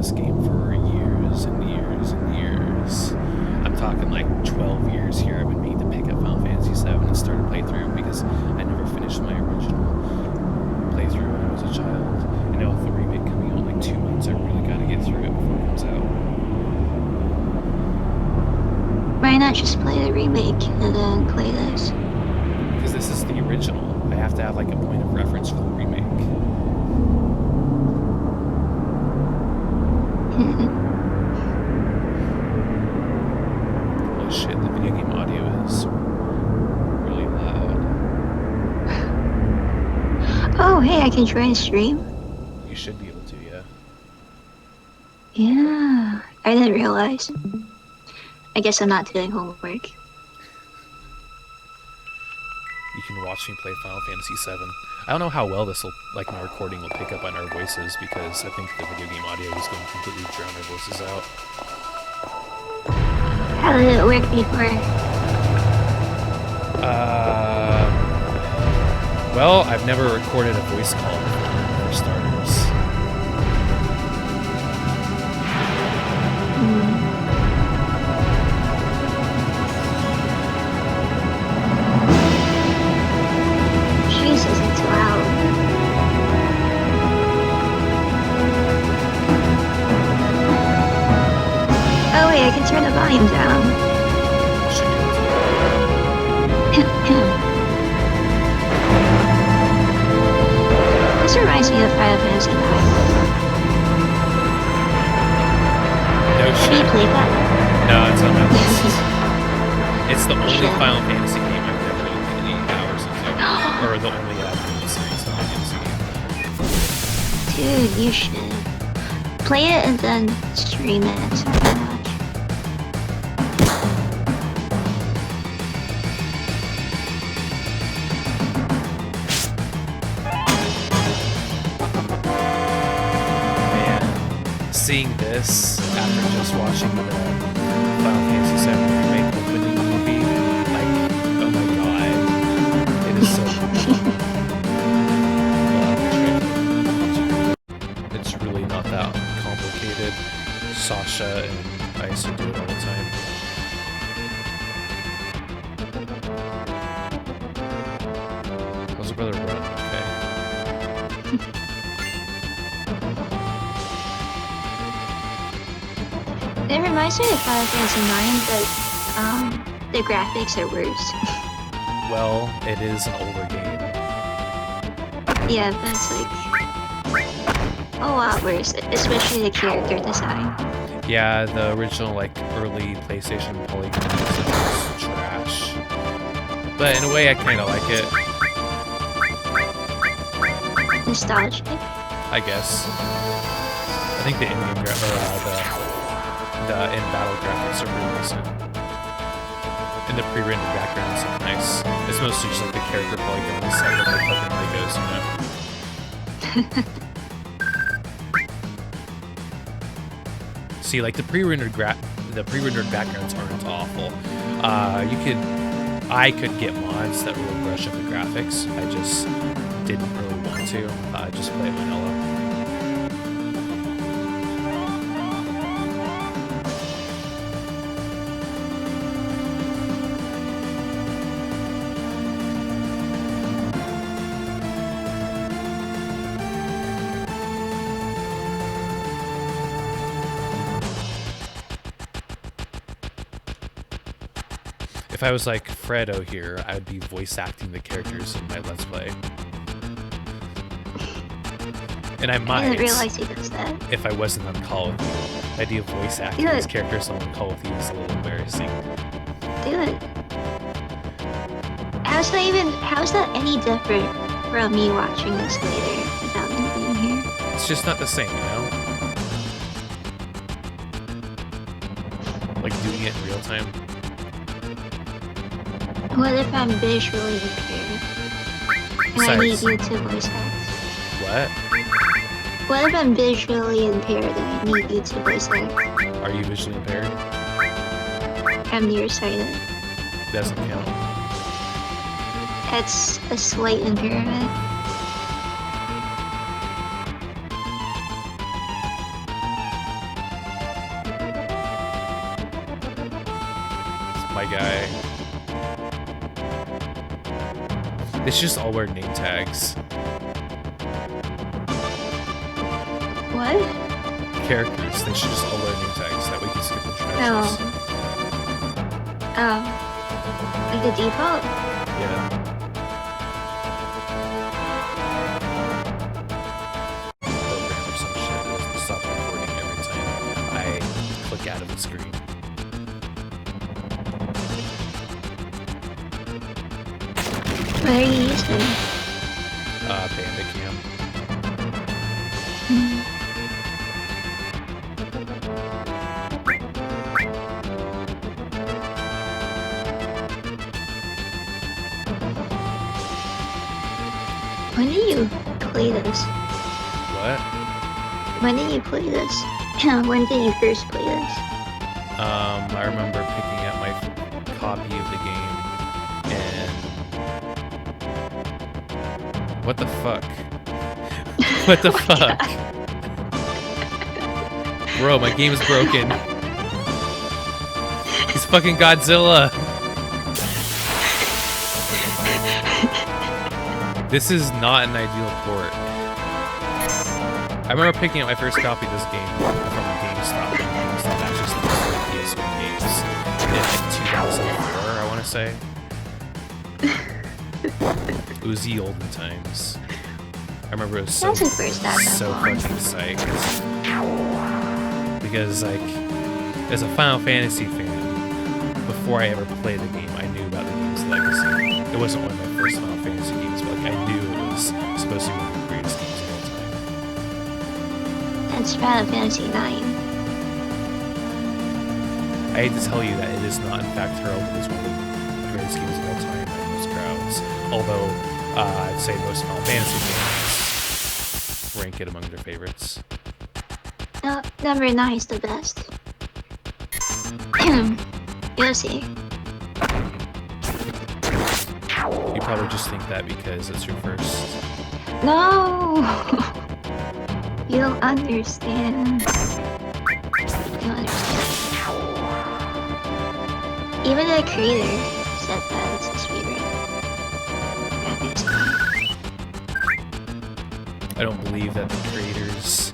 this game for years and years and years. I'm talking like 12 years here. I've been meaning to pick up Final Fantasy VII and start a playthrough because I never finished my original playthrough when I was a child. And now with the remake coming out in like 2 months, I really gotta get through it before it comes out. Why not just play the remake and then play this? Because this is the original. I have to have like a point of reference for the remake. Holy shit, the video game audio is really loud. Oh, hey, I can try and stream? You should be able to, yeah. Yeah, I didn't realize. I guess I'm not doing homework. You can watch me play Final Fantasy VII. I don't know how well this will, like my recording will pick up on our voices because I think the video game audio is going to completely drown our voices out. How did it work before? Well, I've never recorded a voice call before, for starters. Jesus, it's loud. Oh wait, I can turn the volume down. Should be able This reminds me of Final Fantasy IX. to. No Have you shit. played that? No, it's on my list. It's the only Final Fantasy game I've never put any hours into. Or the only in the series Final Fantasy game. Dude, you should. Play it and then stream it. It's not that much. Man, seeing this after just watching the Final Fantasy VII remake opening movie, like, oh my god, it is so It's really not that complicated. Sasha and I used to do it all the time. How's your brother run? Okay. It reminds me of Final Fantasy IX, but the graphics are worse. Well, it is an older game. Yeah, but it's like a lot worse, especially the character design. Yeah, the original, like, early PlayStation polygons are just trash. But in a way, I kind of like it, Nostalgic. I guess. I think the in-game the in-battle graphics are really decent. And the pre-rendered backgrounds look nice. It's mostly just like the character polygons that look like fucking Legos, you know? See, like the pre-rendered backgrounds aren't awful. I could get mods that will brush up the graphics. I just didn't really want to. I just play vanilla. If I was like Fredo here, I would be voice acting the characters in my Let's Play. And I might. I didn't realize he does that. If I wasn't on Call of Duty. The idea of voice acting these characters on Call of Duty is a little embarrassing. Do it. How's that any different from me watching this later without me being here? It's just not the same, you know? Like doing it in real time. What if I'm visually impaired? And I need you to voice act? What? What if I'm visually impaired and I need you to voice act? Are you visually impaired? I'm nearsighted. Doesn't count. That's a slight impairment. my guy. They should just all wear name tags. What? Characters, they should just all wear name tags. That way we can skip introductions. Oh. Like the default? Yeah. Program or some shit. It'll stop recording every time I click out of the screen. What are you using? Bandicam. When did you play this? What? When did you play this? When did you first play this? I remember picking up my copy of the game and... What the fuck? What the fuck? Bro, my game is broken. He's fucking Godzilla. This is not an ideal port. I remember picking up my first copy of this game from GameStop. GameStop actually sold PS1 games in like 2004, I want to say. It was the olden times. I remember it was so fucking psyched. Because, like, as a Final Fantasy fan, before I ever played the game, I knew about the game's legacy. It wasn't one of my first Final Fantasy games, but like, I knew it was supposed to be one of the greatest games of all time. That's Final Fantasy IX. I hate to tell you that it is not, in fact, heralded as one of the greatest games of all time by most crowds. Although, I'd say most Final Fantasy fans rank it among their favorites. No, number 9 is the best. You'll see. You probably just think that because it's your first. No! You don't understand. You don't understand. Even the creator said that it's his favorite. I don't believe that the creator's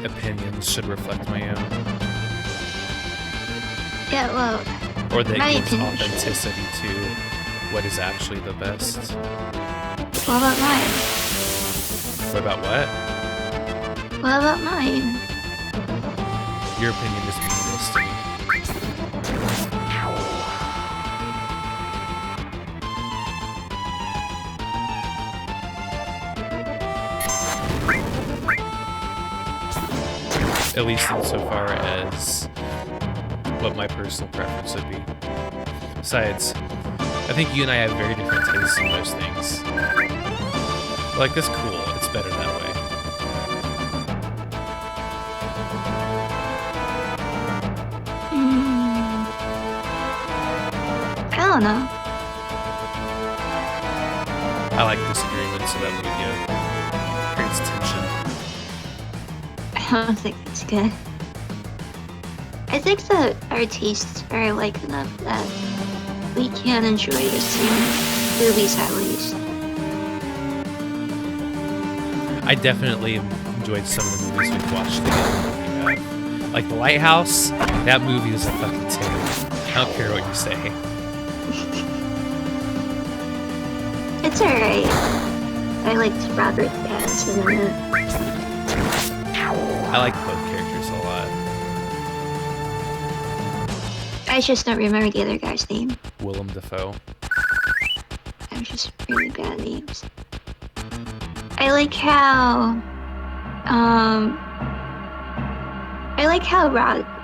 opinions should reflect my own. Yeah, well, or that my gives opinion authenticity to what is actually the best. What about mine? What about what? What about mine? Your opinion is meaningless to me. At least insofar as what my personal preference would be. Besides, I think you and I have very different tastes in most things. Like, that's cool. It's better that way. I don't know. I like disagreement, so that creates tension. I don't think that's good. I think that our tastes are alike enough that we can enjoy the same movies at least. I definitely enjoyed some of the movies we've watched together. Like The Lighthouse, that movie was a fucking 10. I don't care what you say. It's alright. I liked Robert Pattinson in it. I like both characters a lot. I just don't remember the other guy's name. Willem Dafoe. I'm just really bad names. I like how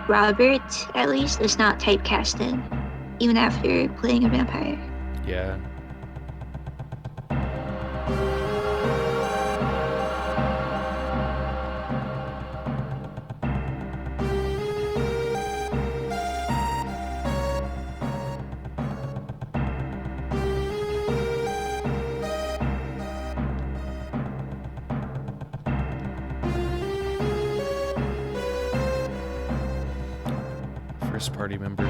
Robert, at least, is not typecasted, even after playing a vampire. Yeah. First party member.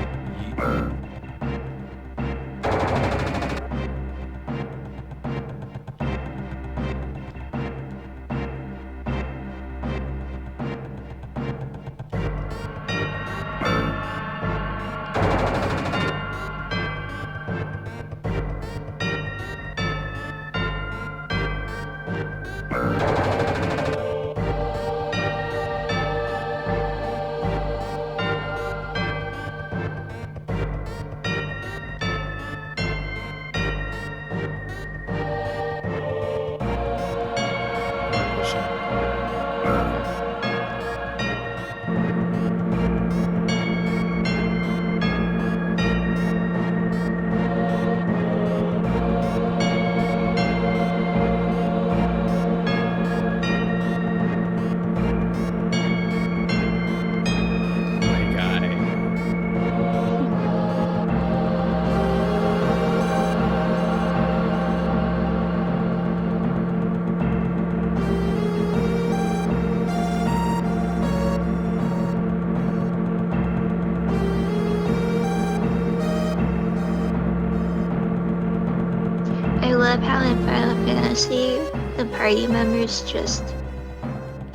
how in Final Fantasy, the party members just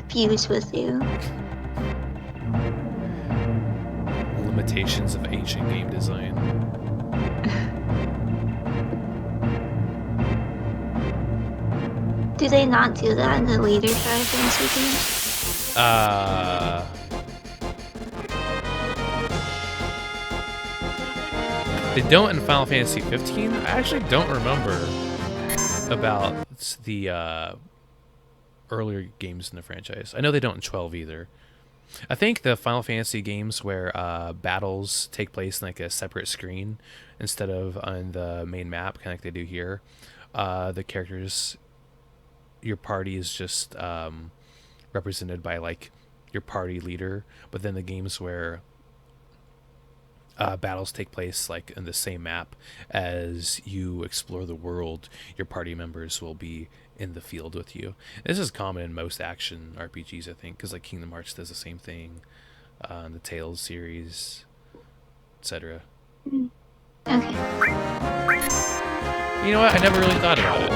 fuse with you. Limitations of ancient game design. Do they not do that in the later Final Fantasy games? They don't in Final Fantasy 15. I actually don't remember about the earlier games in the franchise. I know they don't in 12 either. I think the Final Fantasy games where battles take place in like a separate screen instead of on the main map, kind of like they do here, the characters, your party is just represented by like your party leader. But then the games where battles take place like in the same map as you explore the world, your party members will be in the field with you. This is common in most action RPGs, I think, because like Kingdom Hearts does the same thing, in the Tales series, etc. Okay. You know what? I never really thought about it.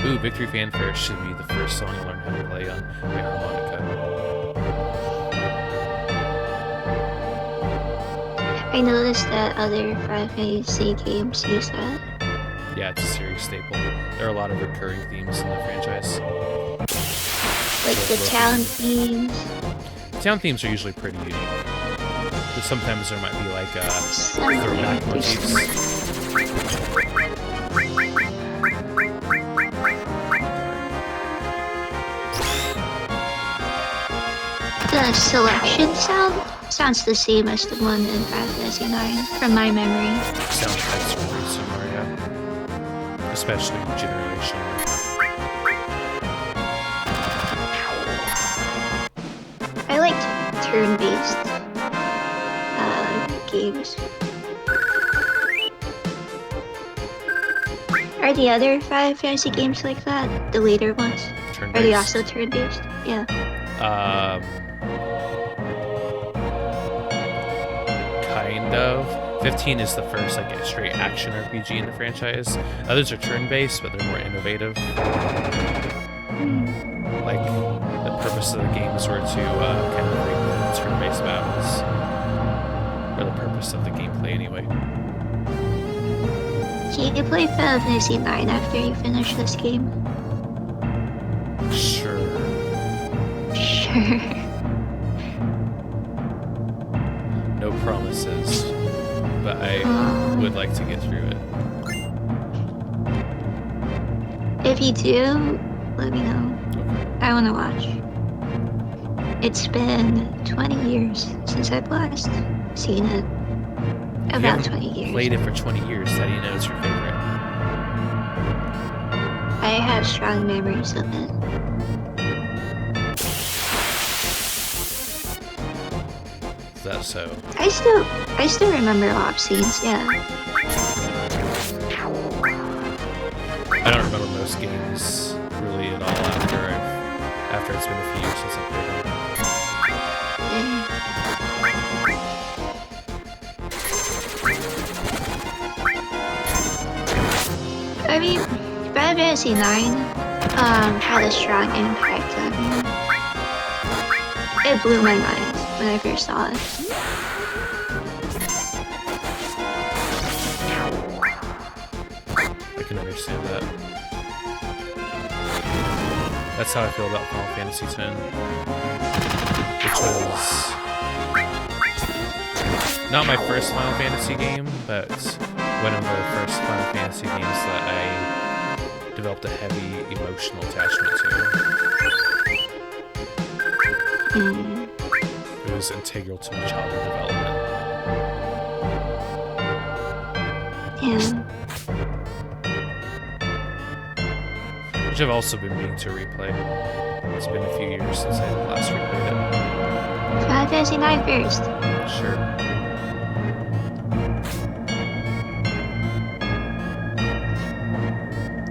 Ooh, Victory Fanfare should be the first song you learn how to play on the harmonica. I noticed that other Final Fantasy games use that. Yeah, it's a series staple. There are a lot of recurring themes in the franchise. Like the town themes. Town themes are usually pretty unique. But sometimes there might be like throwback motifs. The selection sounds the same as the one in Final Fantasy IX, from my memory. Soundtracks are pretty similar, yeah. Especially generationally. I liked turn-based games. Are the other Final Fantasy games like that? The later ones? Turn-based. Are they also turn-based? Yeah. Kind of. 15 is the first like straight action RPG in the franchise. Others are turn-based, but they're more innovative. Like the purpose of the games were to kind of like turn-based battles, or the purpose of the gameplay anyway. Can you play Final Fantasy IX after you finish this game? Sure. Sure. No promises, but I would like to get through it. If you do, let me know. Okay. I want to watch. It's been 20 years since I've last seen it. About 20 years. Played it for 20 years. How do you know it's your favorite? I have strong memories of it. Is that so? I still remember a lot of scenes, yeah. I don't remember most games really at all after it's been a few years since I played them. I mean, Final Fantasy IX had a strong impact on me. It blew my mind when I first saw it. I can understand that. That's how I feel about Final Fantasy X, which was not my first Final Fantasy game, but one of the first Final Fantasy games that I developed a heavy emotional attachment to. It was integral to my childhood development. Yeah. Which I've also been meaning to replay. It's been a few years since I last replayed it. Final Fantasy 9 first. Sure.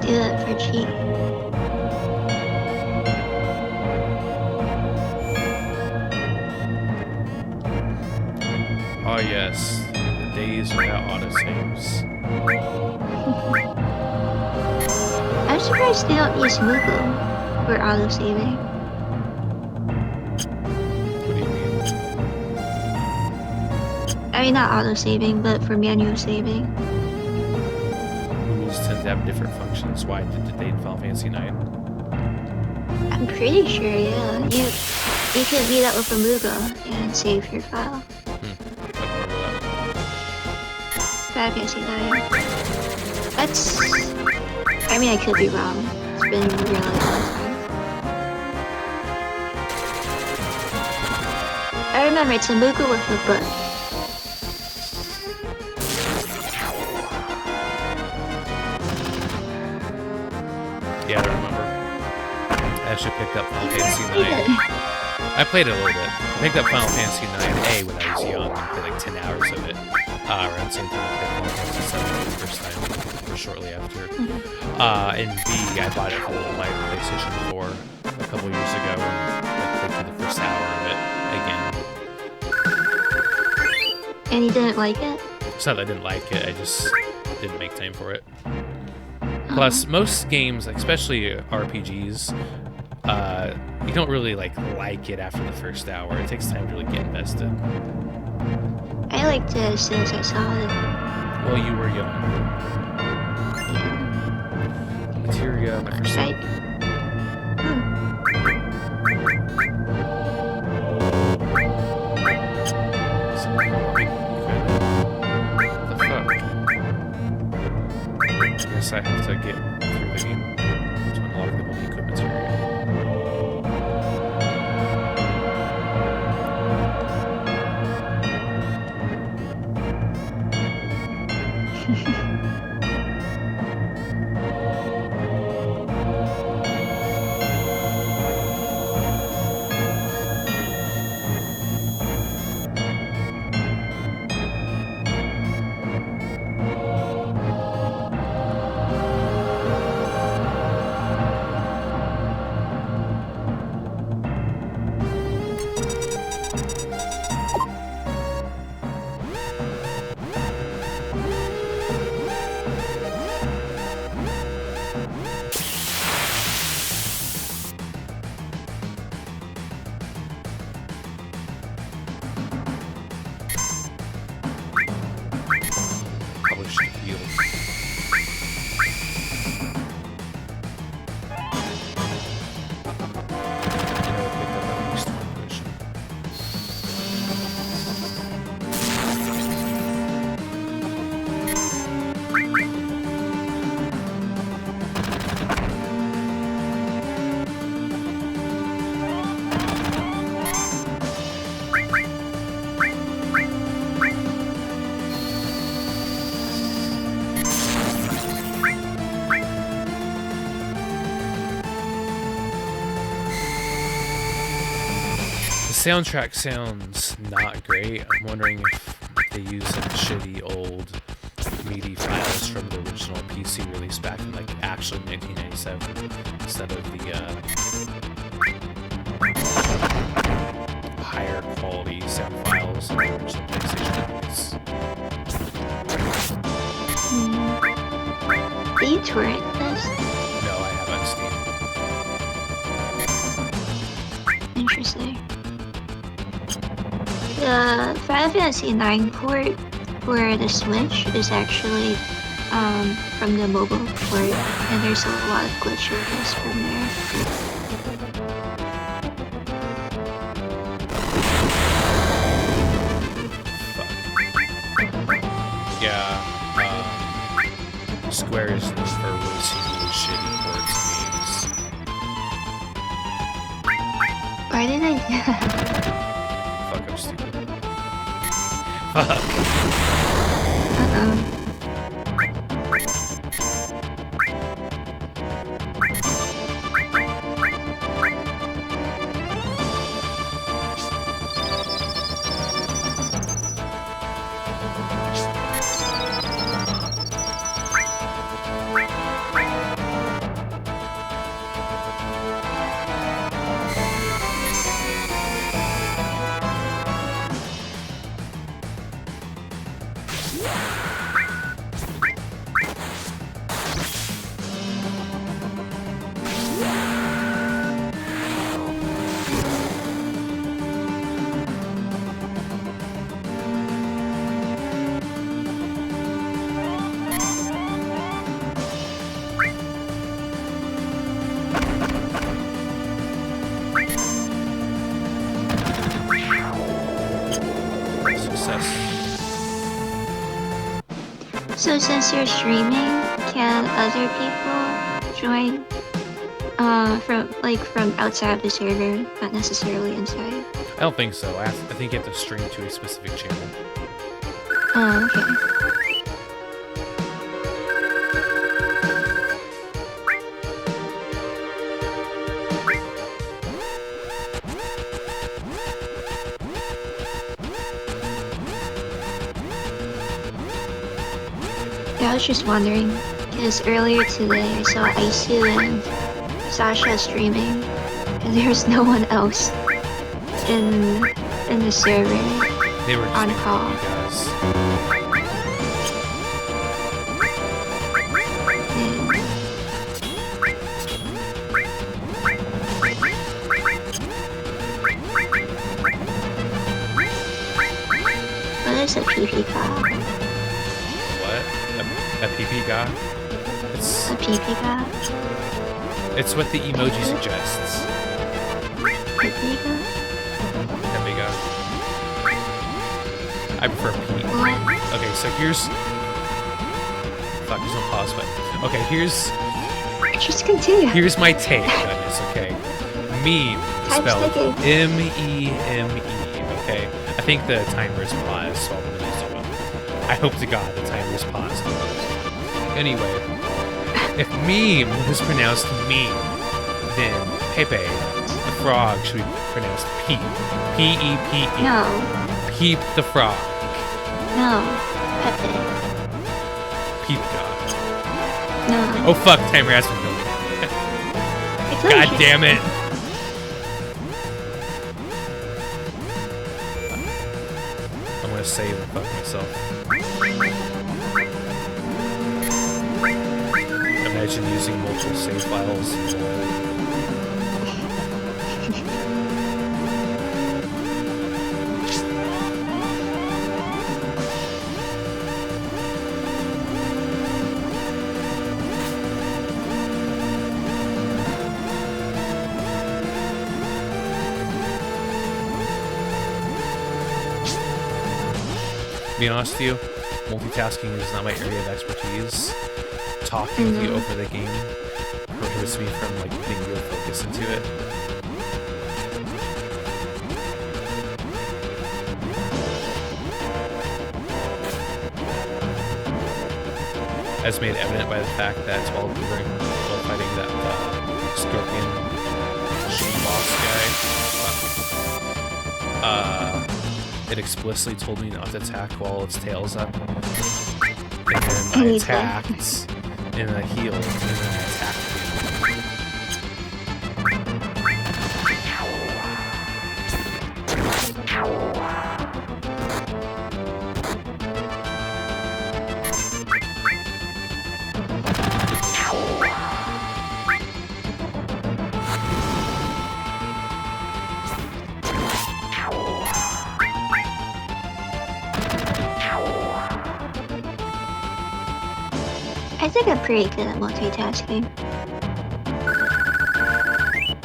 Do that for cheap. Oh yes, the days without autosaves. I'm surprised they don't use Mugo for auto-saving. What do you mean? I mean, not auto-saving, but for manual saving. Rules tend to have different functions. Why did they in Final Fantasy 9? I'm pretty sure, yeah. You can meet up with a Mugo and save your file. Final Fantasy 9. That's... I mean, I could be wrong. It's been a really long time. I remember it's a Mugo with a book. Yeah, I remember. I actually picked up Final Fantasy 9. I played it a little bit. I picked up Final Fantasy 9A when I was young and played like 10 hours of it. Around the same time I played Final Fantasy 7 for the first time, or shortly after. And B, I bought it for my PlayStation 4 a couple years ago and played through the first hour of it again. And you didn't like it? It's not that I didn't like it, I just didn't make time for it. Plus, most games, especially RPGs, you don't really like it after the first hour. It takes time to really get invested. I liked it as soon as I saw it. Well, you were young. Yeah. Materia, my first Right. What the fuck? I guess I have to get through the game to unlock the multi-equip materia. Probably should have healed. The soundtrack sounds not great. I'm wondering if they use some shitty old MIDI files from the original PC release back in like actually 1997 instead of the higher quality sound files in the original PlayStation release. Did you torrent this? No, I have on Steam. Interesting. The Final Fantasy 9 port for the Switch is actually from the mobile port, and there's a lot of glitches from there. Fuck. Yeah, Square is known for releasing really shitty ports of games. Why did I do that? Fuck, I'm stupid. Fuck. Uh-oh. process. So since you're streaming, can other people join from outside the server, not necessarily inside? I don't think so. I think you have to stream to a specific channel. Oh, okay. Yeah, I was just wondering, because earlier today I saw Isu and Sasha streaming, and there's no one else in the server They were just on making call. you guys. What is a PP call? What? A PP guy? A PP call? It's what the emoji suggests. PP call? Pepe guy. I prefer Pete. What? Okay, so here's... Fuck, there's no pause button. Okay, here's Just continue. here's my take on this, okay? Meme, Type spelled sticking. M-E-M-E, okay? I think the timer is paused, so I'm gonna use it. I hope to God the timer is paused. Anyway, if meme was pronounced meme, then Pepe, the frog, should be pronounced Peep. P-E-P-E. No. Peep the frog. No. Pepe. Peep God. No. Oh fuck, timer has been going. I told God you. damn it. I'm gonna save and fuck myself. Imagine using multiple save files. To be honest with you, multitasking is not my area of expertise. Talking to you over the game prohibits me from like putting real focus into it. As made evident by the fact that while fighting that Scorpion boss guy, it explicitly told me not to attack while its tail's up. And then I attacked, and I healed, and then I attacked again. I think I'm pretty good at multitasking.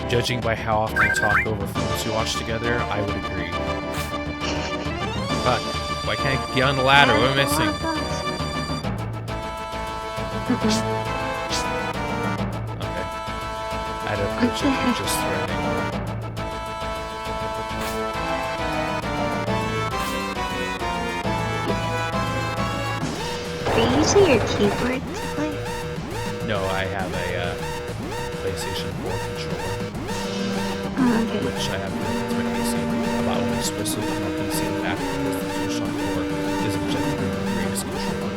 Judging by how often you talk over films you watch together, I would agree. Fuck, why can't I get on the ladder? What am I missing? Okay. I had a What the heck? just threading. Are you using your keyboard to play? No, I have a PlayStation 4 controller, Oh, okay. which I have connected to my PC. About only supposed to be my PC after the PlayStation 4 is objectively the greatest controller.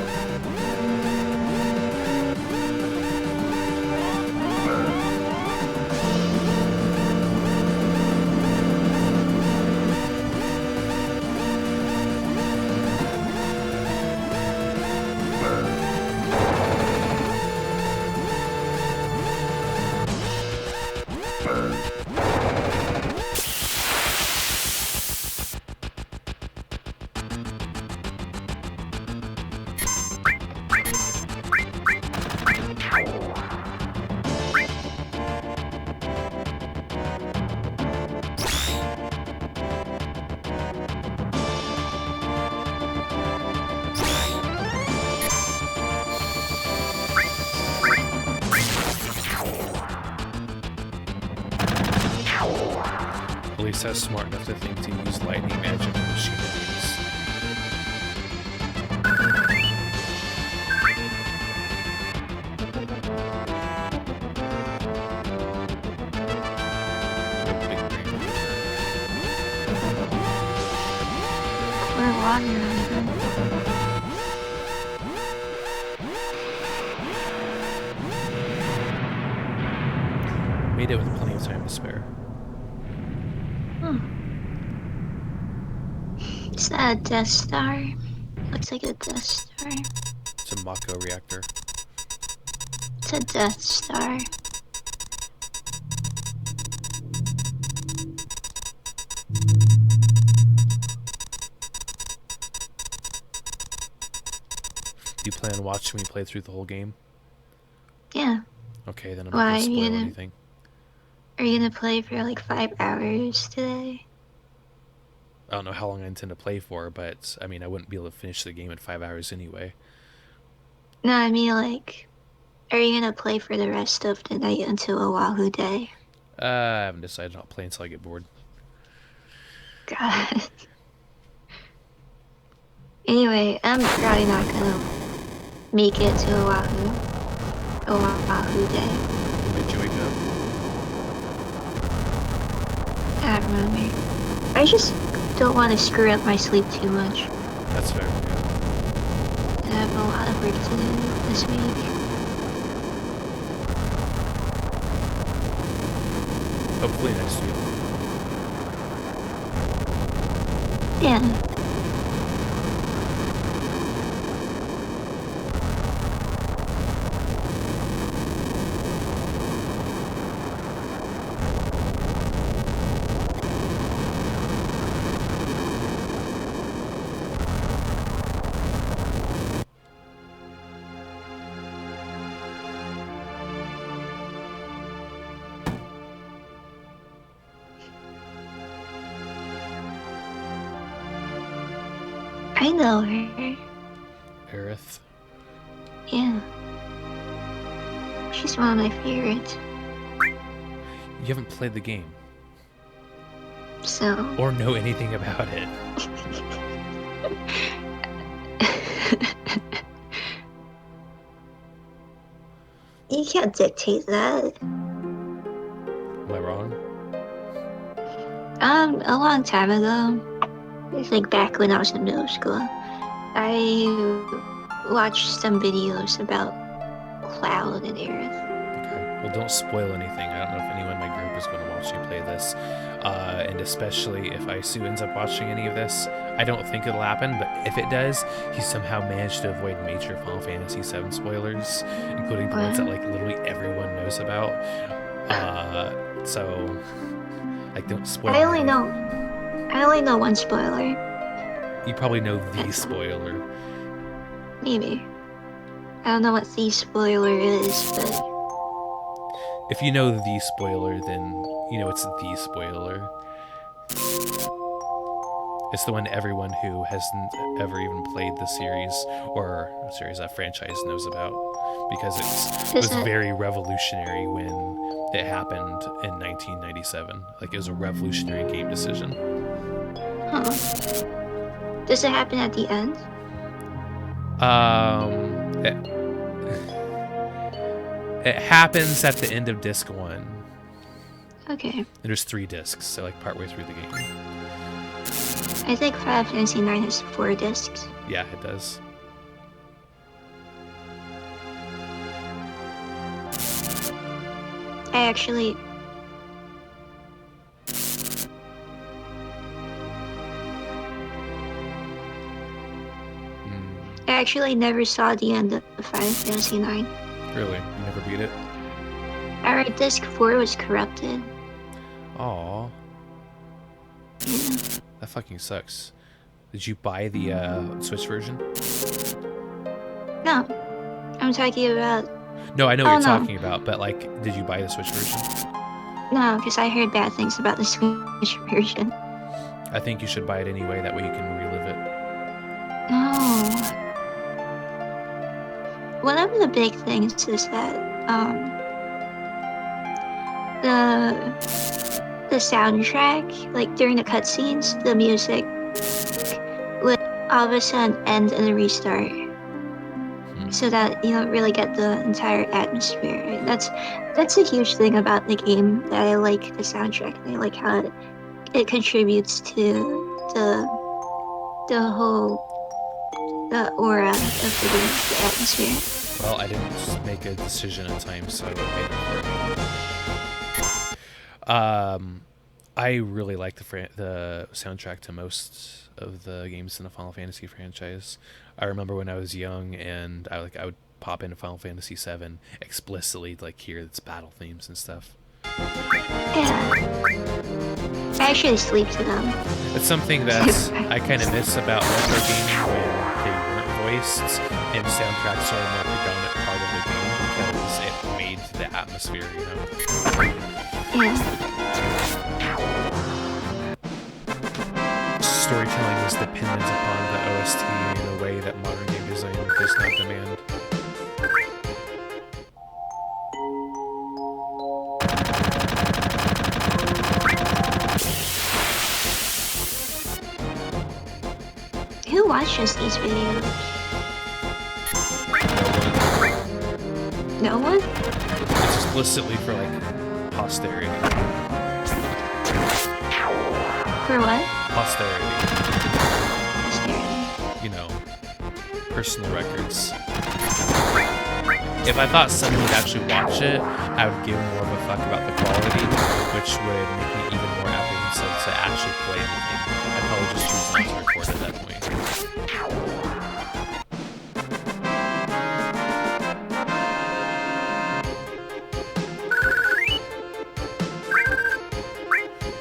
At least I was smart enough to think to use lightning magic and machine enemies. Pour water on them. Made it with plenty of time to spare. Is that a Death Star? Looks like a Death Star. It's a Mako reactor. It's a Death Star. Do you plan on watching me play through the whole game? Yeah. Okay, then I'm Why, not gonna you spoil gonna- anything. Are you gonna play for like 5 hours today? I don't know how long I intend to play for, but I mean, I wouldn't be able to finish the game in 5 hours anyway. No, I mean like, are you gonna play for the rest of the night until Oahu Day? I haven't decided. I'll play until I get bored. God. Anyway, I'm probably not gonna make it to Oahu Day. When did you wake up? I don't remember. I just don't want to screw up my sleep too much. That's fair. Yeah. I have a lot of work to do this week. Hopefully next week. Yeah. I know her. Aerith. Yeah. She's one of my favorites. You haven't played the game So. or know anything about it. You can't dictate that. Am I wrong? A long time ago, it's like back when I was in middle school, I watched some videos about Cloud and Aerith. Okay. Well, don't spoil anything. I don't know if anyone in my group is going to watch you play this. And especially if Isu ends up watching any of this. I don't think it'll happen, but if it does, he somehow managed to avoid major Final Fantasy VII spoilers, including the ones that like literally everyone knows about. So, like, don't spoil I only anything. know one spoiler. You probably know the spoiler. Maybe. I don't know what the spoiler is, but If you know the spoiler, then you know it's the spoiler. It's the one everyone who hasn't ever even played the series or that franchise knows about, because it was very revolutionary when it happened in 1997. Like, it was a revolutionary game decision. huh. Does it happen at the end? It happens at the end of disc 1. Okay. And there's 3 discs, so like partway through the game. I think Final Fantasy IX has 4 discs. Yeah, it does. I actually... I actually never saw the end of Final Fantasy IX. Really? You never beat it? Alright, disc 4 was corrupted. Aw. Yeah. That fucking sucks. Did you buy the Switch version? No. I'm talking about... No, I know what you're talking about, but like, did you buy the Switch version? No, because I heard bad things about the Switch version. I think you should buy it anyway, that way you can relive it. No. One of the big things is that, the soundtrack, like during the cutscenes, the music would all of a sudden end and then restart, so that you don't really get the entire atmosphere. That's a huge thing about the game, that I like the soundtrack. I like how it contributes to the whole the aura of the game, the atmosphere. Well, I didn't make a decision in time, so it made it for me. I really like the soundtrack to most of the games in the Final Fantasy franchise. I remember when I was young, and I would pop into Final Fantasy VII explicitly, like hear its battle themes and stuff. Yeah. I actually sleep to them. It's something that I kind of miss about retro games when they weren't voiced, and soundtracks are a more predominant part of the game because it made the atmosphere, you know? Yeah. Storytelling is dependent upon the OST in a way that modern game design does not demand. Who watches these videos? No one? It's explicitly for, like, posterity. For what? Posterity. Posterity. You know, personal records. If I thought someone would actually watch it, I would give more of a fuck about the quality, which would make me even more apprehensive to actually play anything. I'd probably just choose not to record at that point.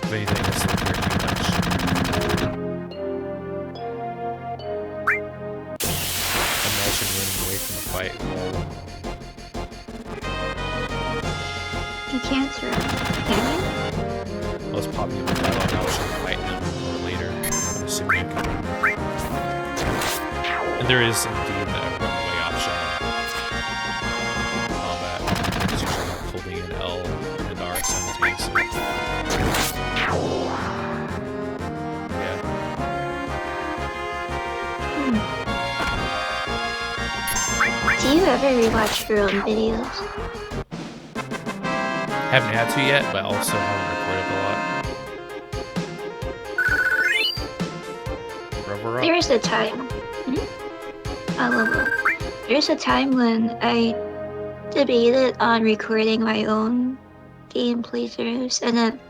If anything, it's not very much. Imagine running away from a fight. Lol. You can't run, can you? I was popping up with that on how I should fight them or later. I'm assuming I can. And there is indeed a runaway option in combat. It's usually not holding an L and R simultaneously. Yeah. Do you ever rewatch your own videos? Haven't had to yet, but also haven't recorded a lot. Rubber up. There was a time. There's a time when I debated on recording my own game playthroughs, and then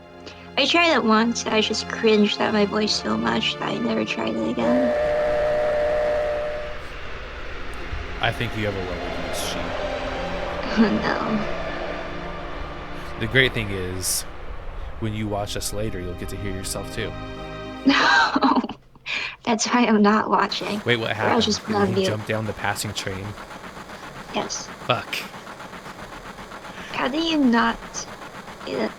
I tried it once, and I just cringed at my voice so much that I never tried it again. I think you have a level voice sheet. Oh no. The great thing is, when you watch us later, you'll get to hear yourself too. No. That's why I'm not watching. Wait, what I'll happened? just Did love you you. jump down the passing train? Yes. Fuck. How do you not do that?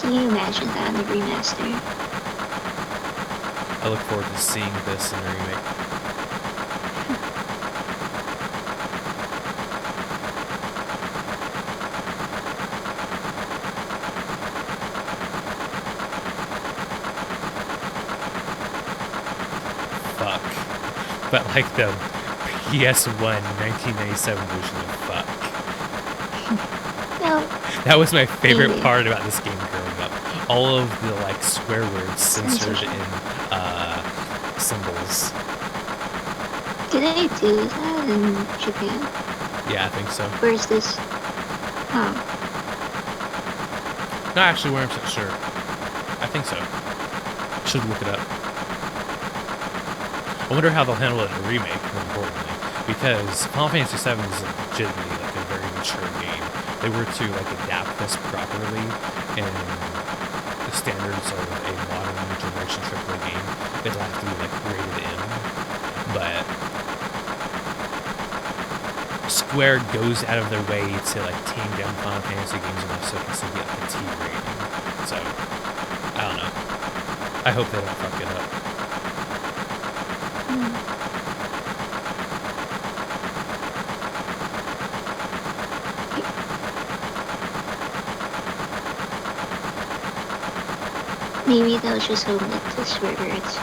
Can you imagine that in the remaster? I look forward to seeing this in the remake. Fuck. But like the PS1 1997 version of fuck. No. That was my favorite Maybe. part about this game growing up. All of the like swear words censored in symbols. Do they do that in Japan? Yeah, I think so. Or is this? Oh. Not actually 100% sure. I think so. Should look it up. I wonder how they'll handle it in a remake, more importantly, because Final Fantasy VII is legitimately like a very mature game. If they were to like adapt this properly and the standards of a modern generation AAA game, it'll have to be like rated M. But Square goes out of their way to like tame down Final Fantasy games enough so it can still get like a T rating. So I don't know. I hope they don't fuck it up. Maybe they'll just omit the swear words.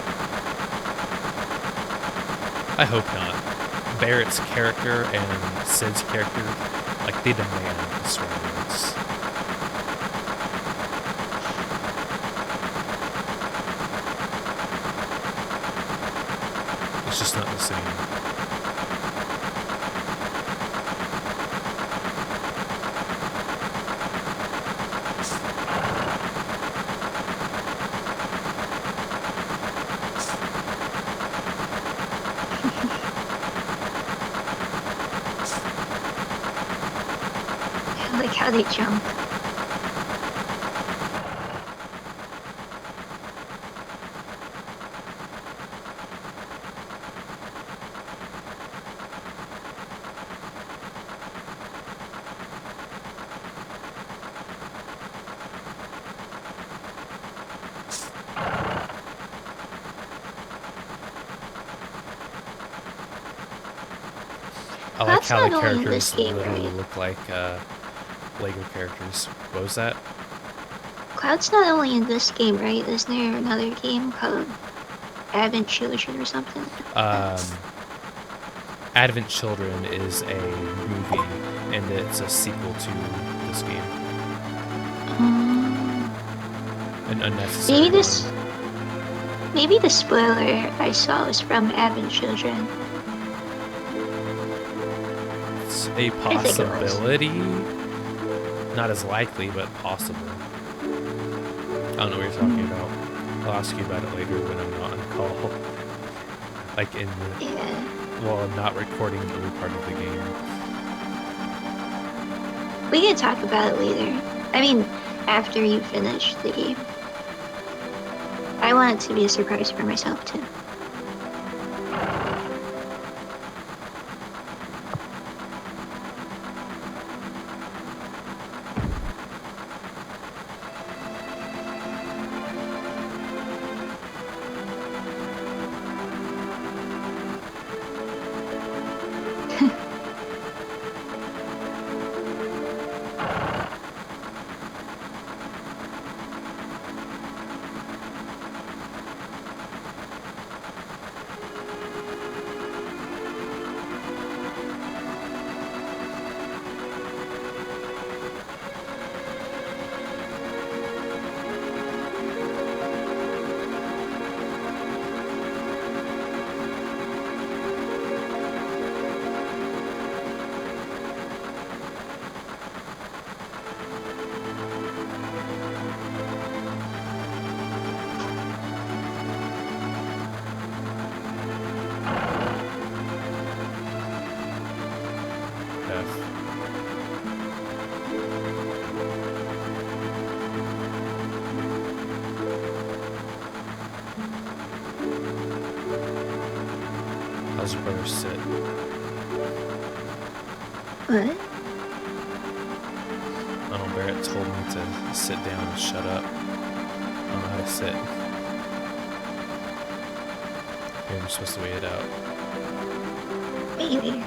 I hope not. Barrett's character and Sid's character, like, they demand the swear words. It's just not the same. I like how they jump. I like That's how the not only in this characters game, literally right? look like Lego characters. What was that? Cloud's not only in this game, right? Isn't there another game called Advent Children or something like that? Advent Children is a movie, and it's a sequel to this game. An unnecessary Maybe this. one. Maybe the spoiler I saw was from Advent Children. It's a I think it was. possibility. Not as likely, but possible. I don't know what you're talking about. I'll ask you about it later when I'm not on call. Like in the... Yeah. Well, I'm not recording the early part of the game. We can talk about it later. I mean, after you finish the game. I want it to be a surprise for myself, too. How's your brother sit? What? I don't know, Barrett told me to sit down and shut up. I don't know how to sit. Maybe I'm supposed to wait it out. Maybe.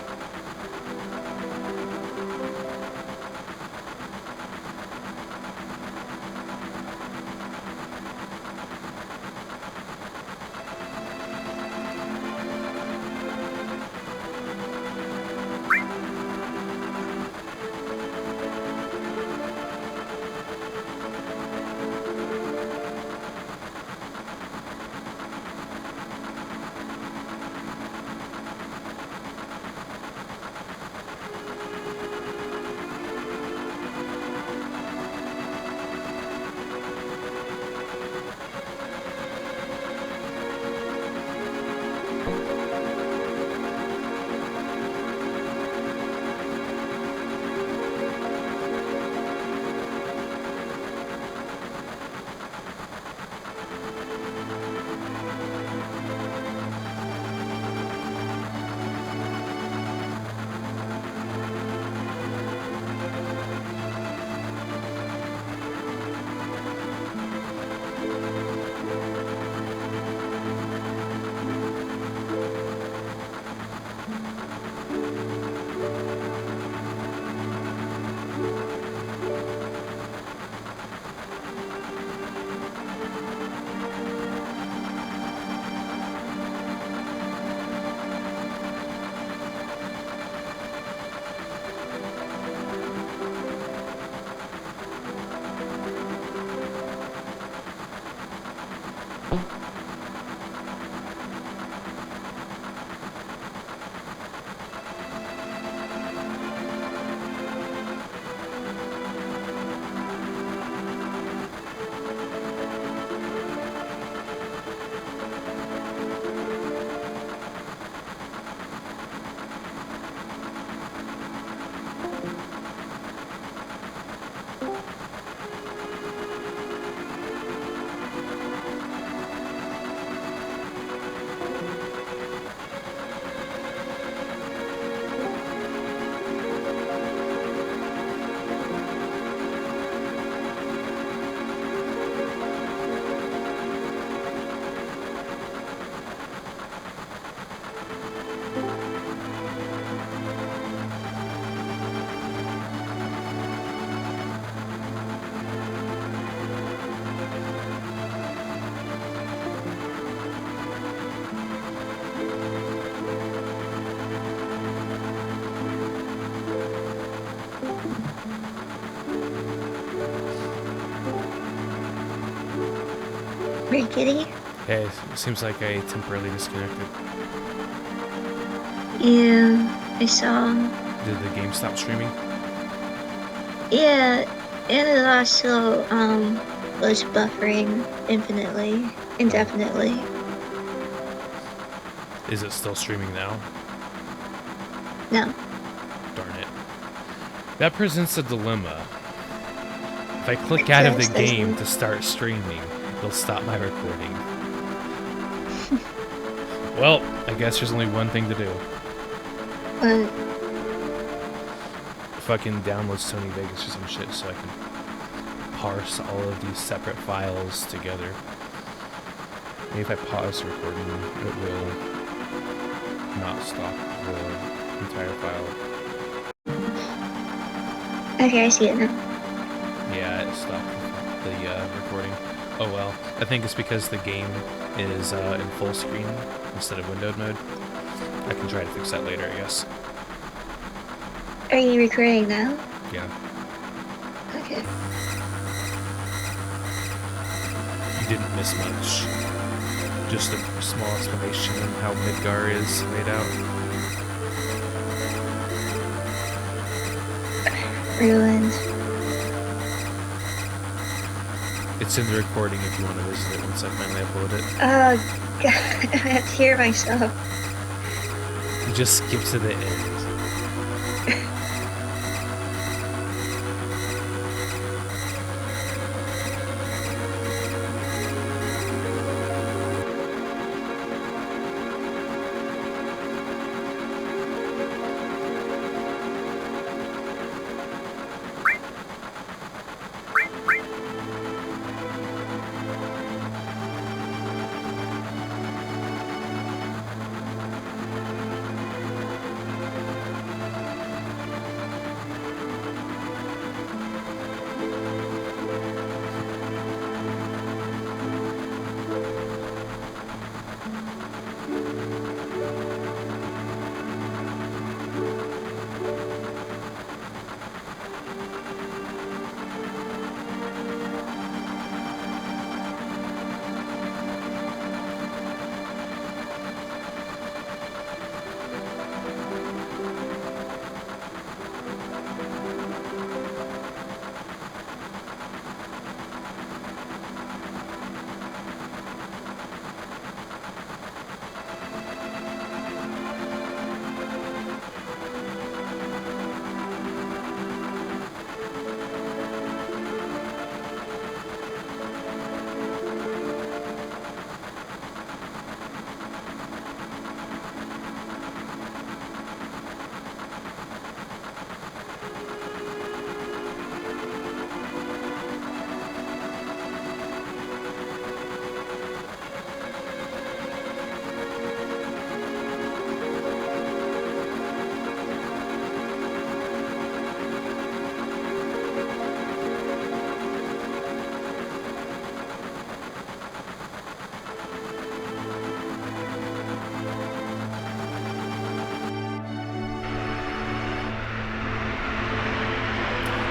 Sorry, kitty. Hey, it seems like I temporarily disconnected. Yeah, I saw. Did the game stop streaming? Yeah, and it also was buffering indefinitely. Is it still streaming now? No. Darn it. That presents a dilemma. If I click out of the game to start streaming, it'll stop my recording. Well, I guess there's only one thing to do. What? Fucking download Sony Vegas or some shit so I can parse all of these separate files together. Maybe if I pause the recording, it will not stop the entire file. Okay, I see it now. Yeah, it stopped the recording. Oh well. I think it's because the game is in full screen instead of windowed mode. I can try to fix that later, I guess. Are you recording now? Yeah. Okay. You didn't miss much. Just a small explanation on how Midgar is laid out. Ruined. It's in the recording if you want to visit it once I finally upload it. Oh, God. I have to hear myself. You just skip to the end.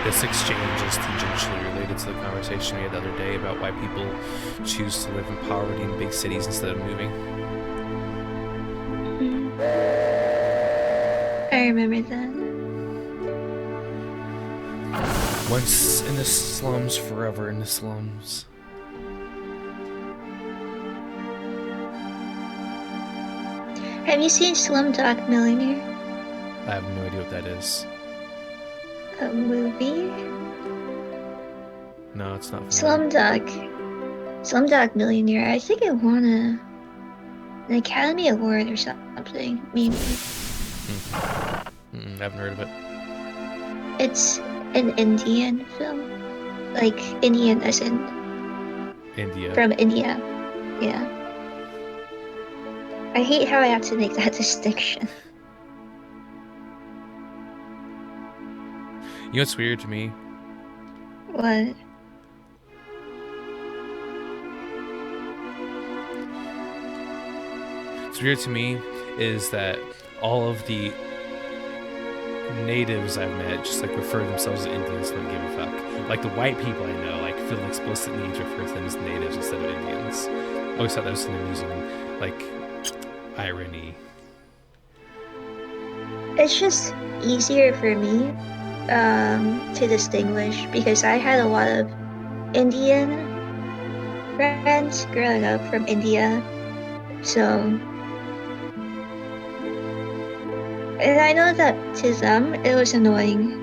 This exchange is tangentially related to the conversation we had the other day about why people choose to live in poverty in big cities instead of moving. I remember that. Once in the slums, forever in the slums. Have you seen Slumdog Millionaire? I have no idea what that is. A movie? No, it's not familiar. Slumdog Millionaire. I think it won an Academy Award or something. Maybe. I haven't heard of it. It's an Indian film. Like, Indian as in... India. From India. Yeah. I hate how I have to make that distinction. You know what's weird to me? What? What's weird to me is that all of the natives I've met just like refer themselves as Indians, don't give a fuck. Like the white people I know, like feel an explicit need to refer to them as natives instead of Indians. I always thought that was an amusing, like, irony. It's just easier for me to distinguish because I had a lot of Indian friends growing up from India. So, and I know that to them it was annoying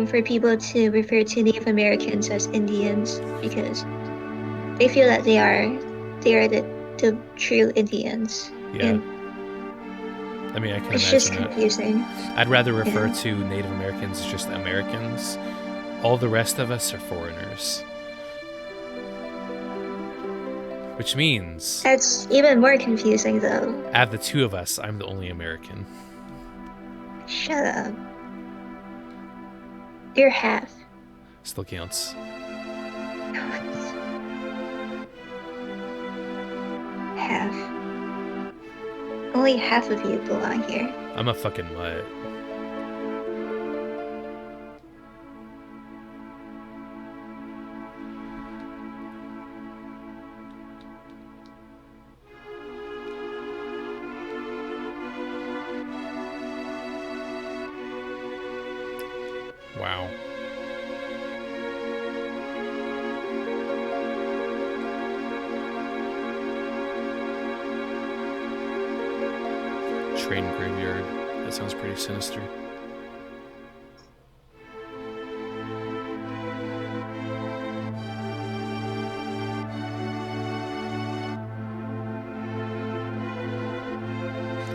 for people to refer to Native Americans as Indians because they feel that they are the true Indians. Yeah. And I mean, I can it's imagine just that. confusing. I'd rather refer Yeah. to Native Americans as just Americans. All the rest of us are foreigners. Which means, That's even more confusing though. out of the two of us, I'm the only American. Shut up. You're half. Still counts. Half. Only half of you belong here. I'm a fucking mutt. Wow. Train graveyard. That sounds pretty sinister.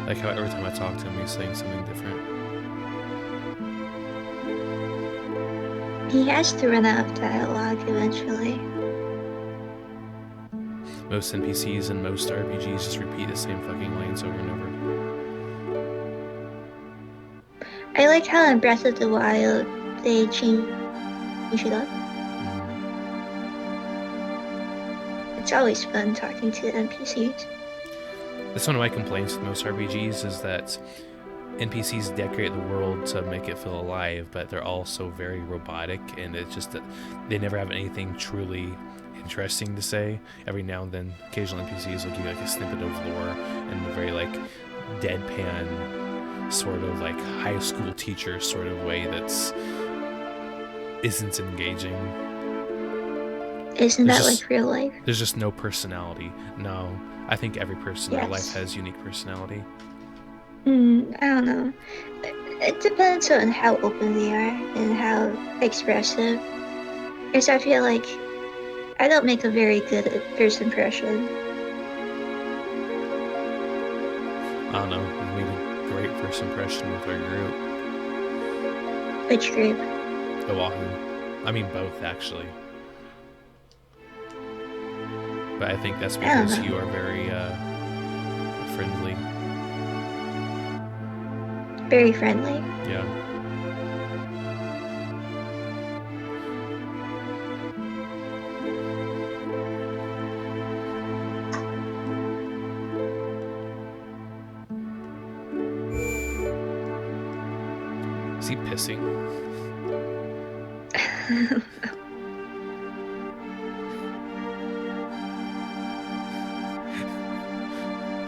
Like how every time I talk to him, he's saying something different. He has to run out of dialogue eventually. Most NPCs and most RPGs just repeat the same fucking lines over and over. I like how in Breath of the Wild they change it up. It's always fun talking to NPCs. That's one of my complaints with most RPGs is that NPCs decorate the world to make it feel alive, but they're also very robotic, and it's just that they never have anything truly interesting to say. Every now and then, occasional NPCs will give you like a snippet of lore in a very like deadpan sort of like high school teacher sort of way that's isn't engaging. Isn't that like real life? There's just no personality. No, I think every person in their life has unique personality. I don't know. It depends on how open they are and how expressive. Because I feel like I don't make a very good first impression. I don't know. We made a great first impression with our group. Which group? Oahu. I mean both, actually. But I think that's because you are very friendly. Very friendly? Yeah. Is he pissing?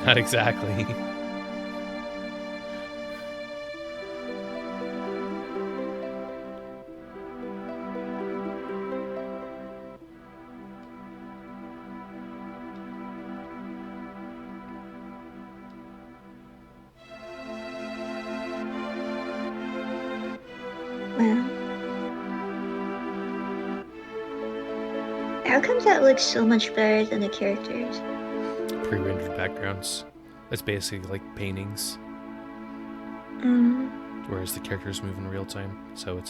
Not exactly. How come that looks so much better than the characters? Pre-rendered backgrounds. It's basically like paintings. Whereas the characters move in real time, so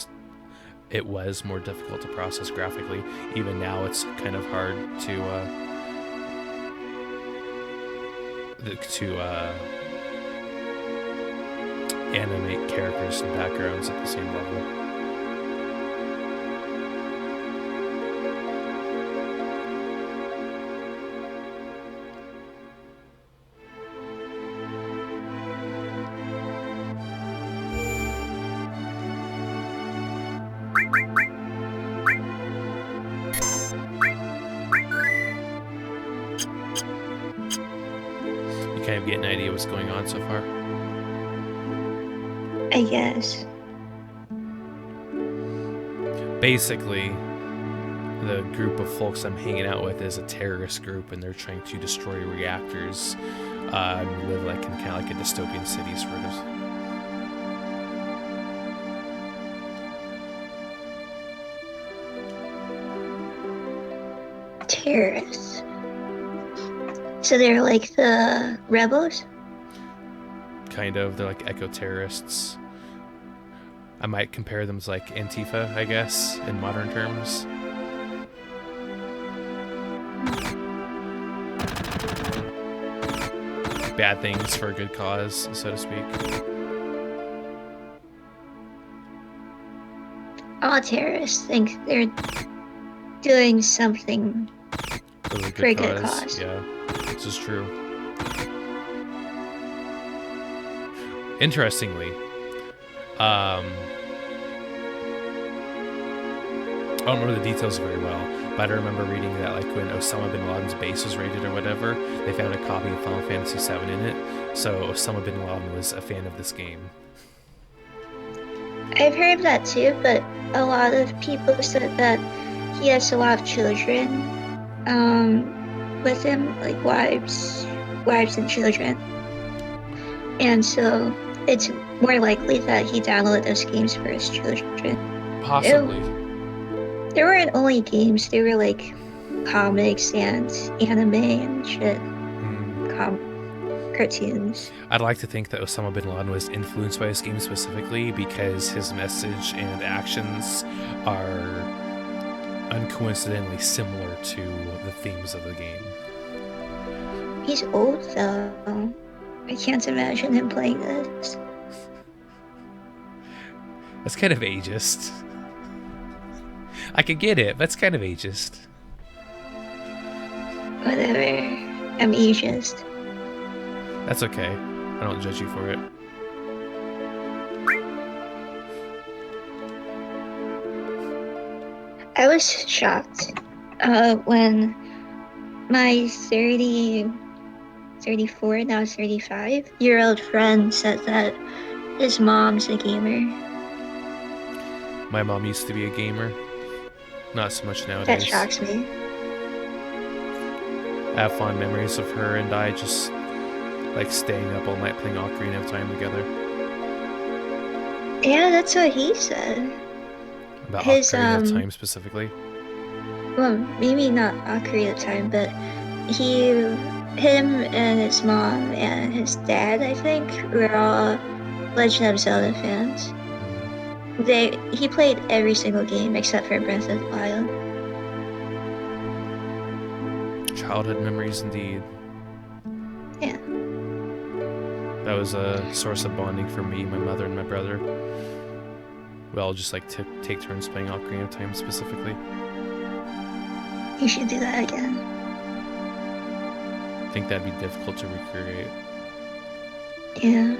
it was more difficult to process graphically. Even now, it's kind of hard to animate characters and backgrounds at the same level. kind of get an idea what's going on so far? I guess. Basically, the group of folks I'm hanging out with is a terrorist group, and they're trying to destroy reactors and live like in kind of like a dystopian city, sort of. Terrorists. So they're like the rebels? Kind of. They're like eco-terrorists. I might compare them to like Antifa, I guess, in modern terms. Bad things for a good cause, so to speak. All terrorists think they're doing something for a good cause. Yeah, this is true. Interestingly, I don't remember the details very well, but I remember reading that like when Osama bin Laden's base was raided or whatever, they found a copy of Final Fantasy VII in it, so Osama bin Laden was a fan of this game. I've heard that too, but a lot of people said that he has a lot of children with him, like wives and children. And so it's more likely that he downloaded those games for his children. Possibly. There weren't only games, there were like comics and anime and shit. Cartoons. I'd like to think that Osama bin Laden was influenced by this game specifically because his message and actions are uncoincidentally similar to the themes of the game. He's old though. I can't imagine him playing this. That's kind of ageist. I could get it, but it's kind of ageist. Whatever. I'm ageist. That's okay. I don't judge you for it. I was shocked when my 34, now 35-year-old friend said that his mom's a gamer. My mom used to be a gamer. Not so much nowadays. That shocks me. I have fond memories of her and I just like staying up all night playing Ocarina of Time together. Yeah, that's what he said. About Ocarina of Time specifically? Well, maybe not Ocarina of Time, but him and his mom and his dad, I think, were all Legend of Zelda fans. He played every single game except for Breath of the Wild. Childhood memories indeed. Yeah. That was a source of bonding for me, my mother, and my brother. We all just like take turns playing Ocarina of Time specifically. You should do that again. I think that'd be difficult to recreate. Yeah.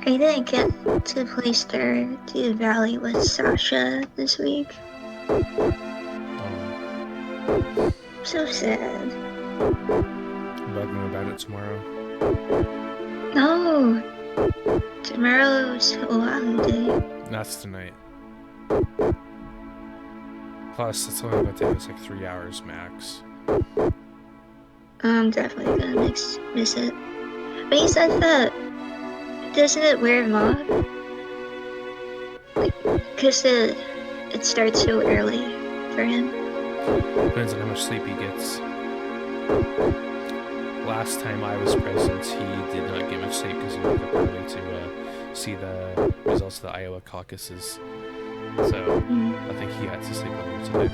I didn't get to play Stardew Valley with Sasha this week. Oh, So sad. bugging about it tomorrow. No. Tomorrow's Oahu Day. That's tonight. Plus, it's only going to take us like 3 hours max. I'm definitely gonna miss it. But he said that, doesn't it wear him off? Because it starts so early for him. Depends on how much sleep he gets. Last time I was present, he did not get much sleep because he woke up early to see the results of the Iowa caucuses. So I think he had to sleep earlier today.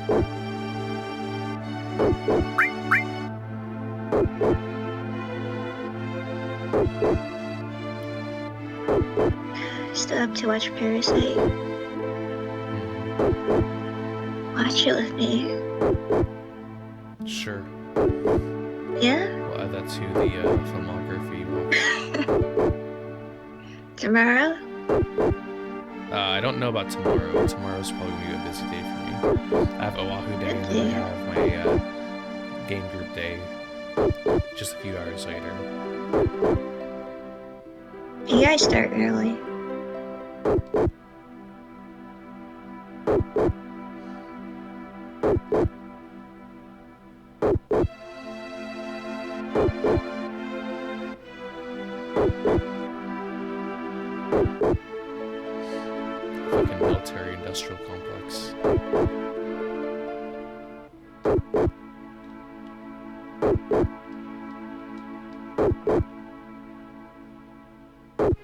Still have to watch Parasite. Watch it with me. Sure. Yeah? We'll add that to the filmography watch. Tomorrow? I don't know about tomorrow. Tomorrow's probably going to be a busy day for me. I have Oahu Day and then I have my game group day just a few hours later. You guys start early. Fucking military industrial complex.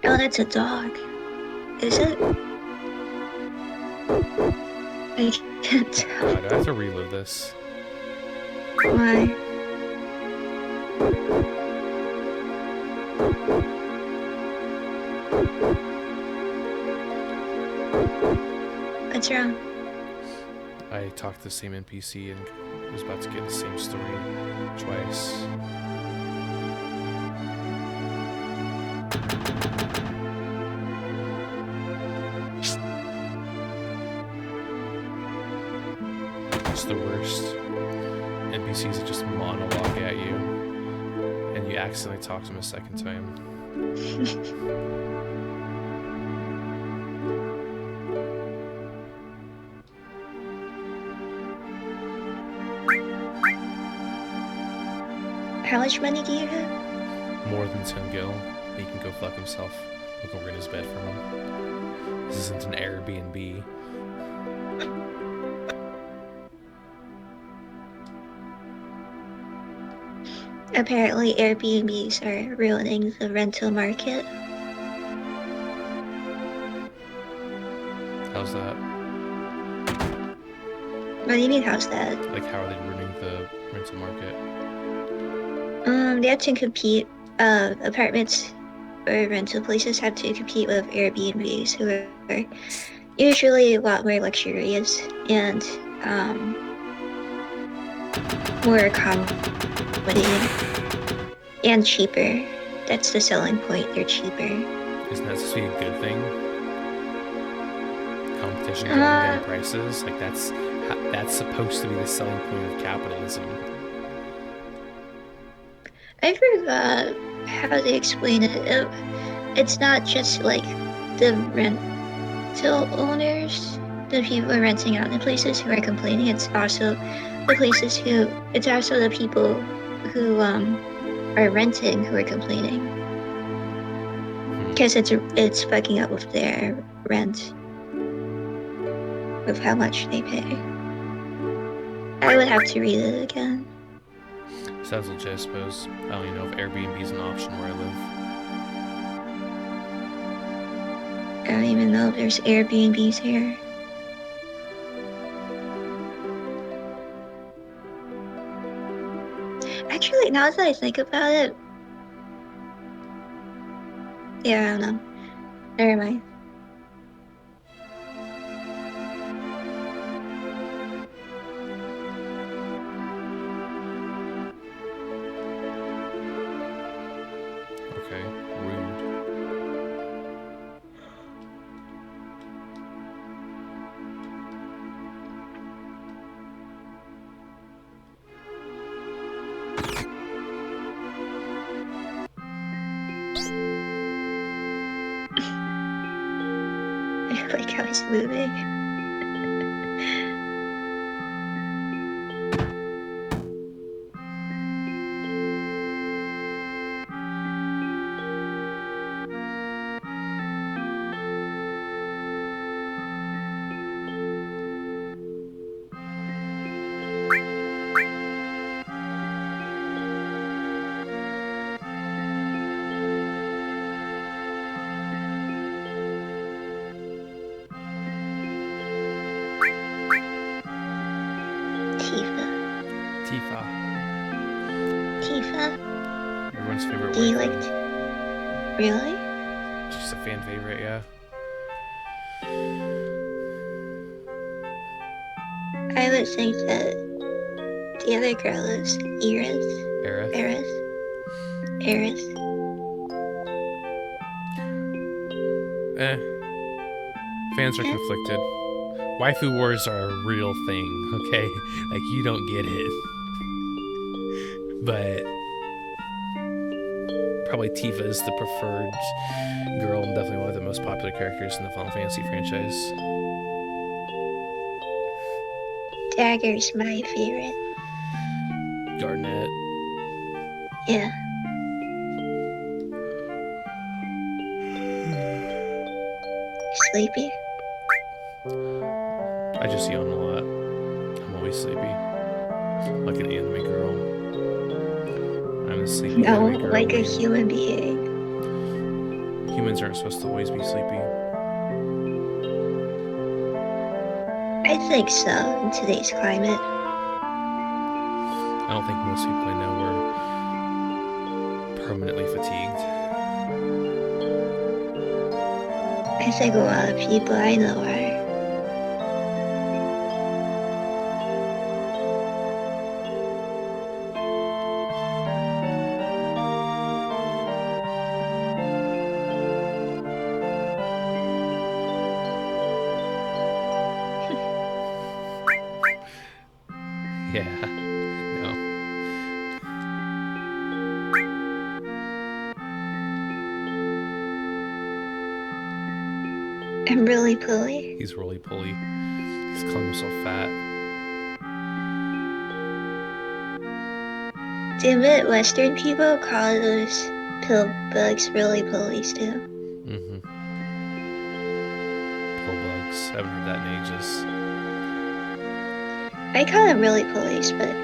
Oh, that's a dog. Is it? I can't tell. God, I have to relive this. Why? What's wrong? I talked to the same NPC and was about to get the same story twice. It's the worst. NPCs that just monologue at you, and you accidentally talk to them a second time. How much money do you have? More than 10 gil. He can go fuck himself. We can rent his bed from him. This isn't an Airbnb. Apparently, Airbnbs are ruining the rental market. How's that? What do you mean, how's that? Like, how are they ruining the rental market? They have to compete. Apartments or rental places have to compete with Airbnbs, who are usually a lot more luxurious and more accommodating and cheaper. That's the selling point. They're cheaper. Isn't that supposed to be a good thing? Competition driving down prices? Like, that's supposed to be the selling point of capitalism. I forgot how they explain it. It's not just like the rental owners, the people renting out the places who are complaining. It's also the places who. It's also the people who are renting who are complaining because it's fucking up with their rent, with how much they pay. I would have to read it again. Sounds legit, I suppose. I don't even know if Airbnb is an option where I live. I don't even know if there's Airbnbs here. Actually, now that I think about it, yeah, I don't know. Never mind. Okay, rude. like how he's moving. Tifa. Tifa? Everyone's favorite Do you waifu. like... Really? She's a fan favorite, yeah. I would think that the other girl is Iris. Aerith. Eris. Fans are conflicted. Waifu wars are a real thing, okay? Like, you don't get it. But probably Tifa is the preferred girl and definitely one of the most popular characters in the Final Fantasy franchise. Dagger's my favorite. Garnet. Yeah. Sleepy? I just yawn a lot. I'm always sleepy. Like an anime girl. I'm a sleepy No, anime girl. like a human being. Humans aren't supposed to always be sleepy. I think so, in today's climate. I don't think most people I know were permanently fatigued. I think a lot of people I know are. Yeah. No. I'm really pulley. He's really pulley. He's calling himself fat. The Midwestern people call those pill bugs really pulleys too. Mm-hmm. Pill bugs. I haven't heard that in ages. I call them really pulleys, but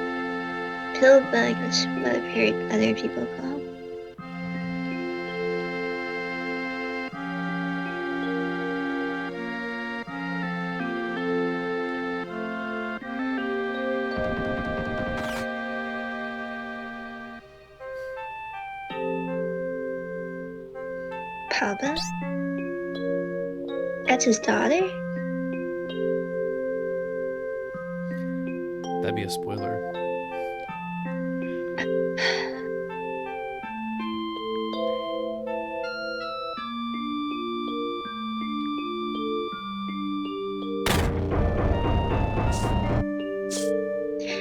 pill bug is what I've heard other people call them. Papa? That's his daughter? That'd be a spoiler.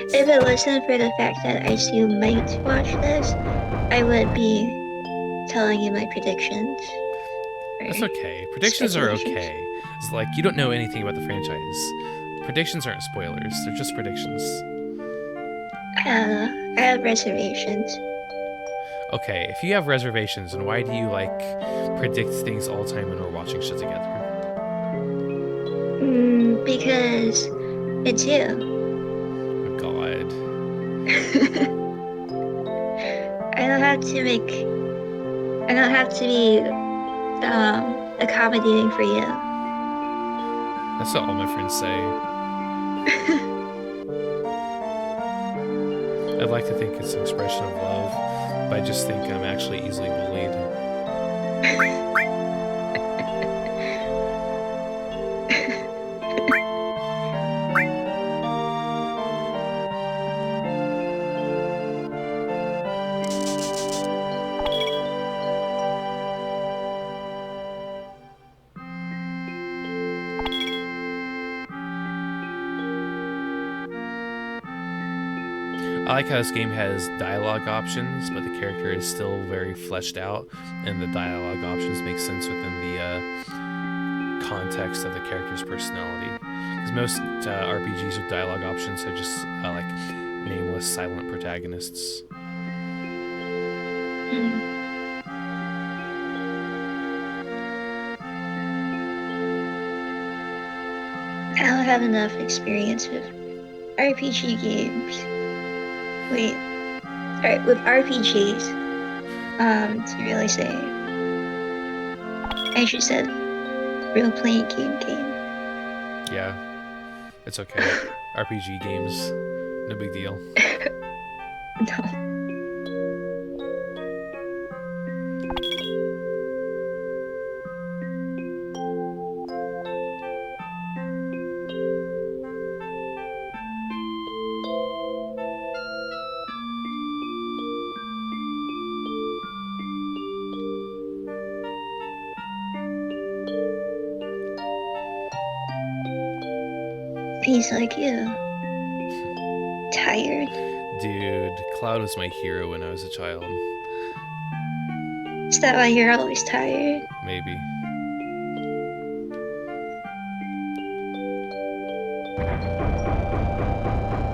If it wasn't for the fact that I see you might watch this, I would be telling you my predictions. That's okay. Predictions are okay. It's like, you don't know anything about the franchise. Predictions aren't spoilers. They're just predictions. I don't know. I have reservations. Okay, if you have reservations, then why do you, like, predict things all the time when we're watching shit together? Because it's you. Oh, God. I don't have to be accommodating for you. That's what all my friends say. I'd like to think it's an expression of love, but I just think I'm actually easily bullied. I like how this game has dialogue options, but the character is still very fleshed out, and the dialogue options make sense within the context of the character's personality. Because most RPGs with dialogue options are just like nameless, silent protagonists. I don't have enough experience with RPG games. Wait, sorry, with RPGs, to really say. I should said role-playing game. Yeah, it's okay. RPG games, no big deal. No. He's like you. Tired? Dude, Cloud was my hero when I was a child. Is that why you're always tired? Maybe.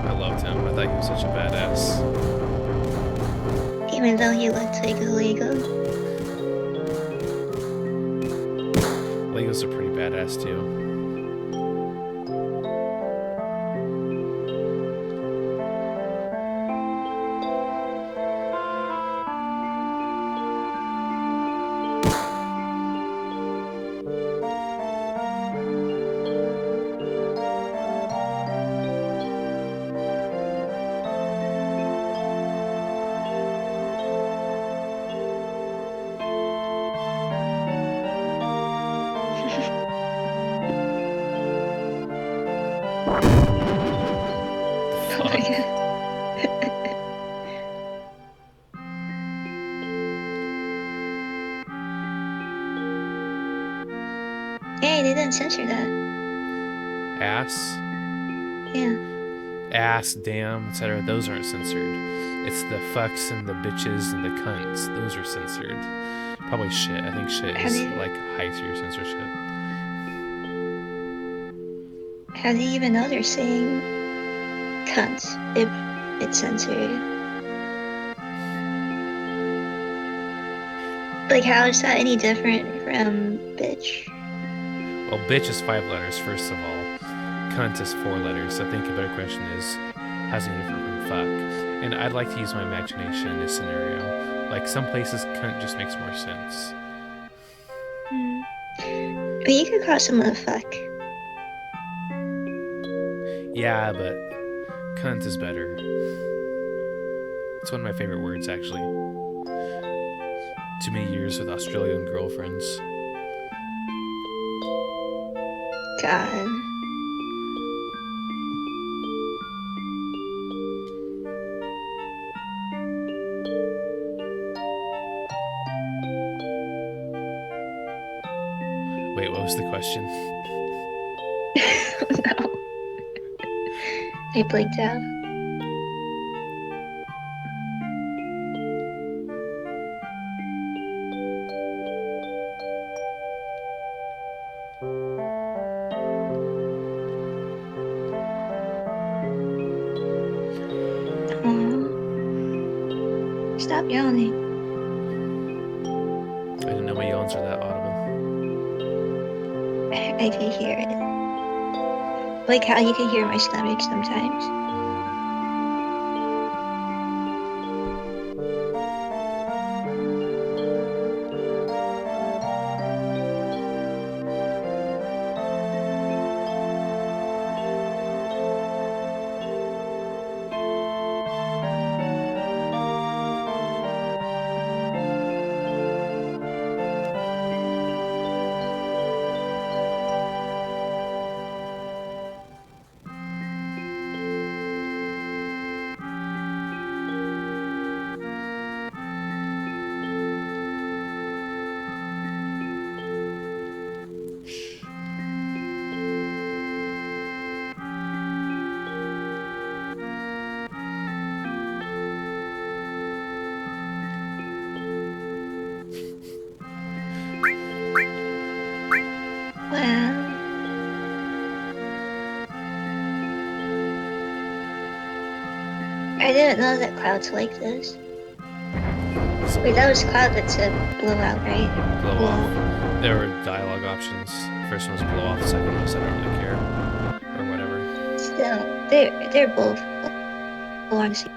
I loved him. I thought he was such a badass. Even though he looked like a Lego? Legos are pretty badass too. Oh my god. Hey, they didn't censor that. Ass, Yeah. ass, damn, etc. Those aren't censored. It's the fucks and the bitches and the cunts. Those are censored. Probably shit. I think shit is like high tier censorship. How do you even know they're saying cunt if it's censored? Like, how is that any different from bitch? Well, bitch is 5 letters, first of all. Cunt is 4 letters. I think a better question is, how's it different from fuck? And I'd like to use my imagination in this scenario. Like, some places cunt just makes more sense. But you could call someone a fuck. Yeah, but cunt is better. It's one of my favorite words, actually. Too many years with Australian girlfriends. God. Wait, what was the question? No. I blinked out. Stop yawning. I didn't know my yawns are that audible. I can hear it. Like how you can hear my stomach sometimes. Well, I didn't know that Cloud's like this. Wait, that was Cloud that said blow out, right? Blow off. There were dialogue options. First one was blow off. The second one was I don't really care, or whatever. Still, they're both belong to.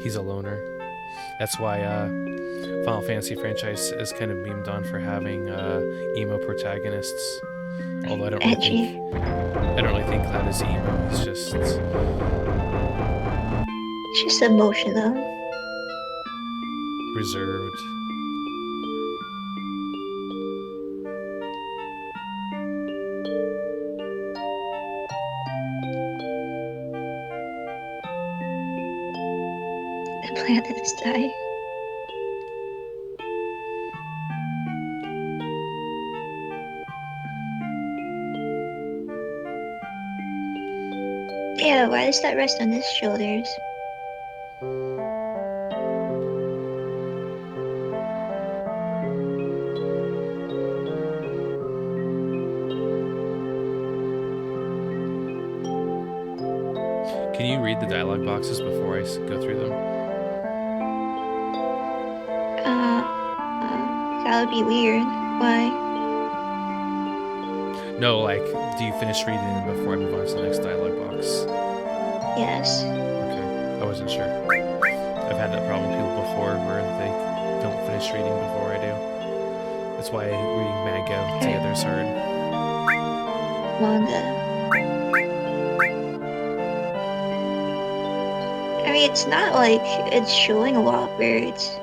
He's a loner. That's why Final Fantasy franchise is kind of memed on for having emo protagonists. Although I don't really think Cloud is emo. He's just emotional, reserved. The planet is dying. Yeah, why does that rest on his shoulders? Can you read the dialogue boxes before I go through them? That would be weird. Why? No, like, do you finish reading them before I move on to the next dialogue box? Yes. Okay, I wasn't sure. I've had that problem with people before where they don't finish reading before I do. That's why reading manga together is hard. Manga. I mean, it's not like it's showing a lot where it's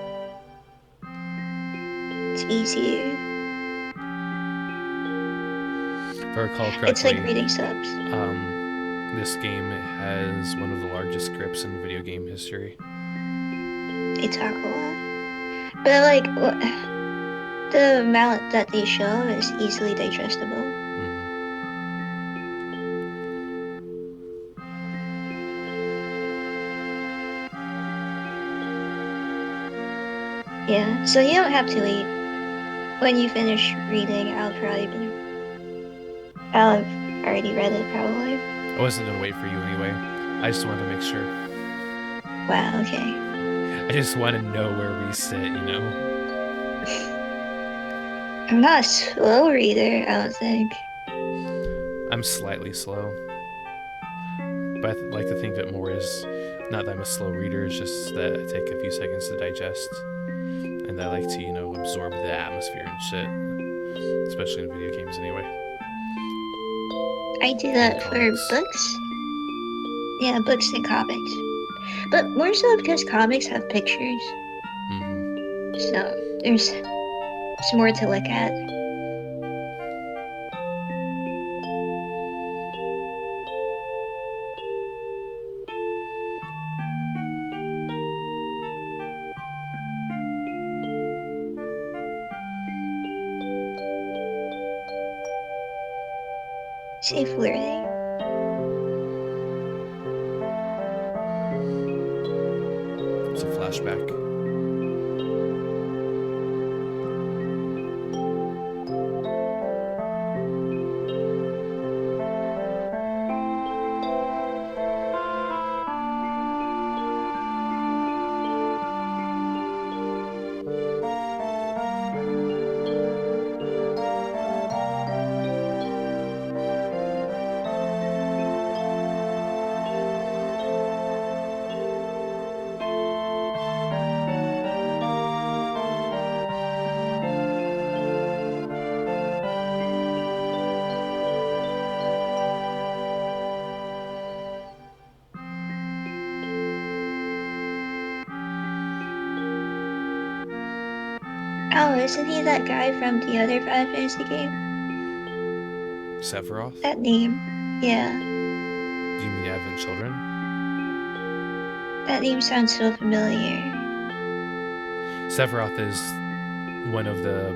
easier. If I recall correctly, it's like reading subs. This game has one of the largest scripts in video game history. They talk a lot. But like, the amount that they show is easily digestible. Yeah, so you don't have to wait. When you finish reading, I'll have already read it, probably. I wasn't gonna wait for you anyway. I just wanted to make sure. Wow, okay. I just want to know where we sit, you know? I'm not a slow reader, I don't think. I'm slightly slow. But I like to think that more is not that I'm a slow reader, it's just that I take a few seconds to digest. And I like to, you know, absorb the atmosphere and shit. Especially in video games anyway. I do that for books. Yeah, books and comics. But more so because comics have pictures. So there's more to look at. Safe learning. It's a flashback. Oh, isn't he that guy from the other Final Fantasy game? Sephiroth? That name, yeah. Do you mean Advent Children? That name sounds so familiar. Sephiroth is one of the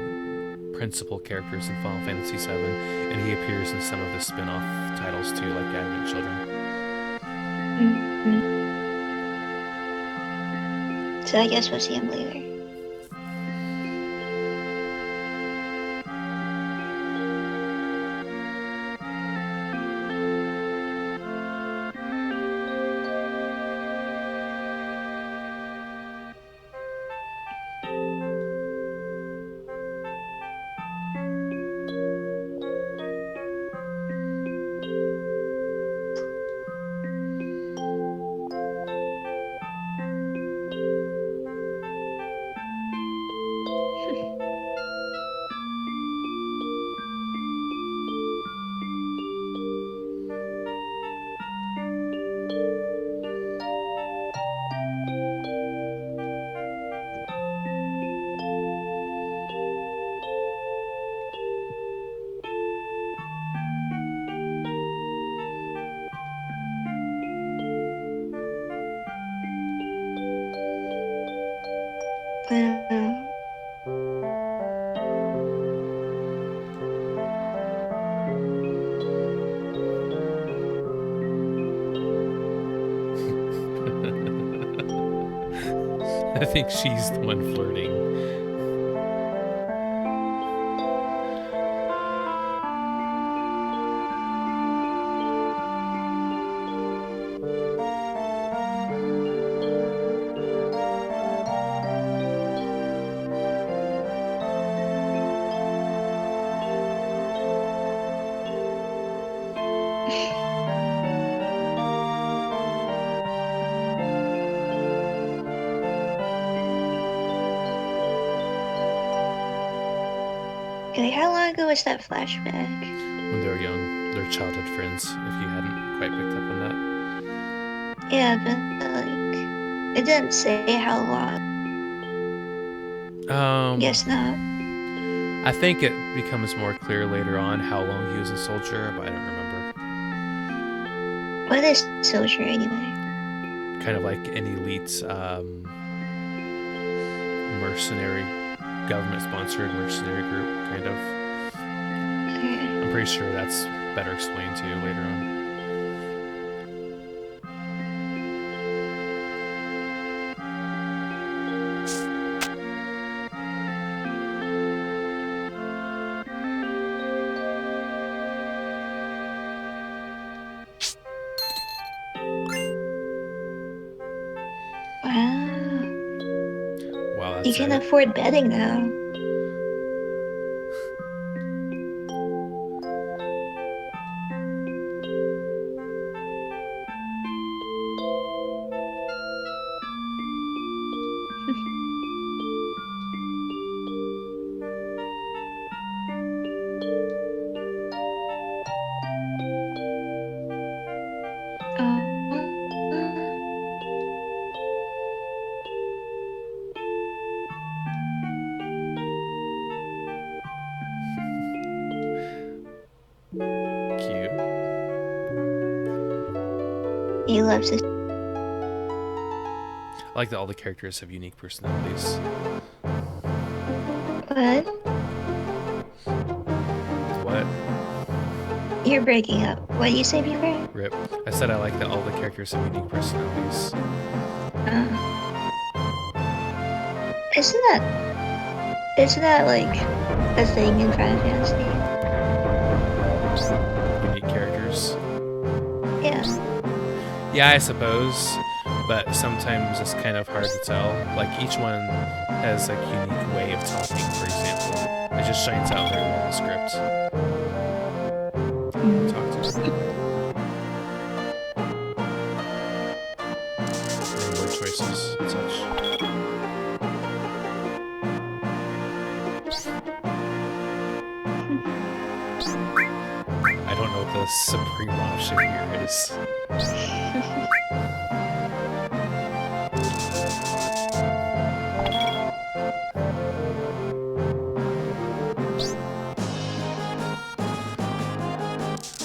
principal characters in Final Fantasy VII, and he appears in some of the spin-off titles too, like Advent Children. So I guess we'll see him later. Yeah. I think she's the one flirting. Okay, how long ago was that flashback? When they were young, they're childhood friends. If you hadn't quite picked up on Yeah, but like, it didn't say how long. that. Guess not. I think it becomes more clear later on how long he was a soldier, but I don't remember. What is soldier anyway? Kind of like an elite mercenary, government-sponsored mercenary group, kind of. Okay. I'm pretty sure that's better explained to you later on. Wow. Wow, You that's can it. afford betting now. Oh. Cute. He loves his. I like that all the characters have unique personalities. What? What? You're breaking up. What did you say before? Rip. I said I like that all the characters have unique personalities. Isn't that like a thing in Final Fantasy? Unique characters. Yeah. Yeah, I suppose, but sometimes it's kind of hard to tell. Like each one has a unique way of talking, for example. It just shines out very well in the script. Talk to and word choices and such. I don't know what the supreme option here is.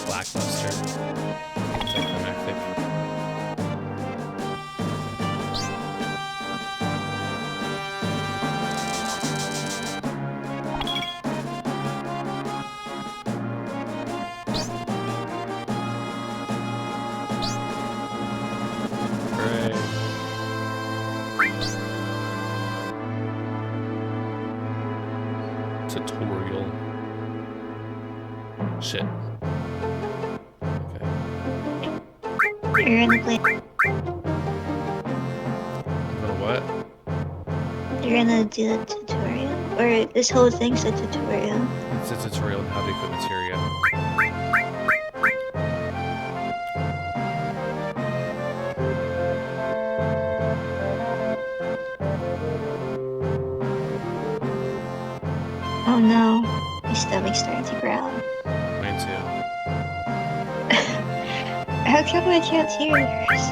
Lackluster. Anticlimactic. Hooray. Tutorial. Shit. Okay. You're gonna play. What? You're gonna do the tutorial, or this whole thing's a tutorial. It's a tutorial on how to equip materia. Oh no, my stomach's starting to growl. Mine too. How come I can't hear yours?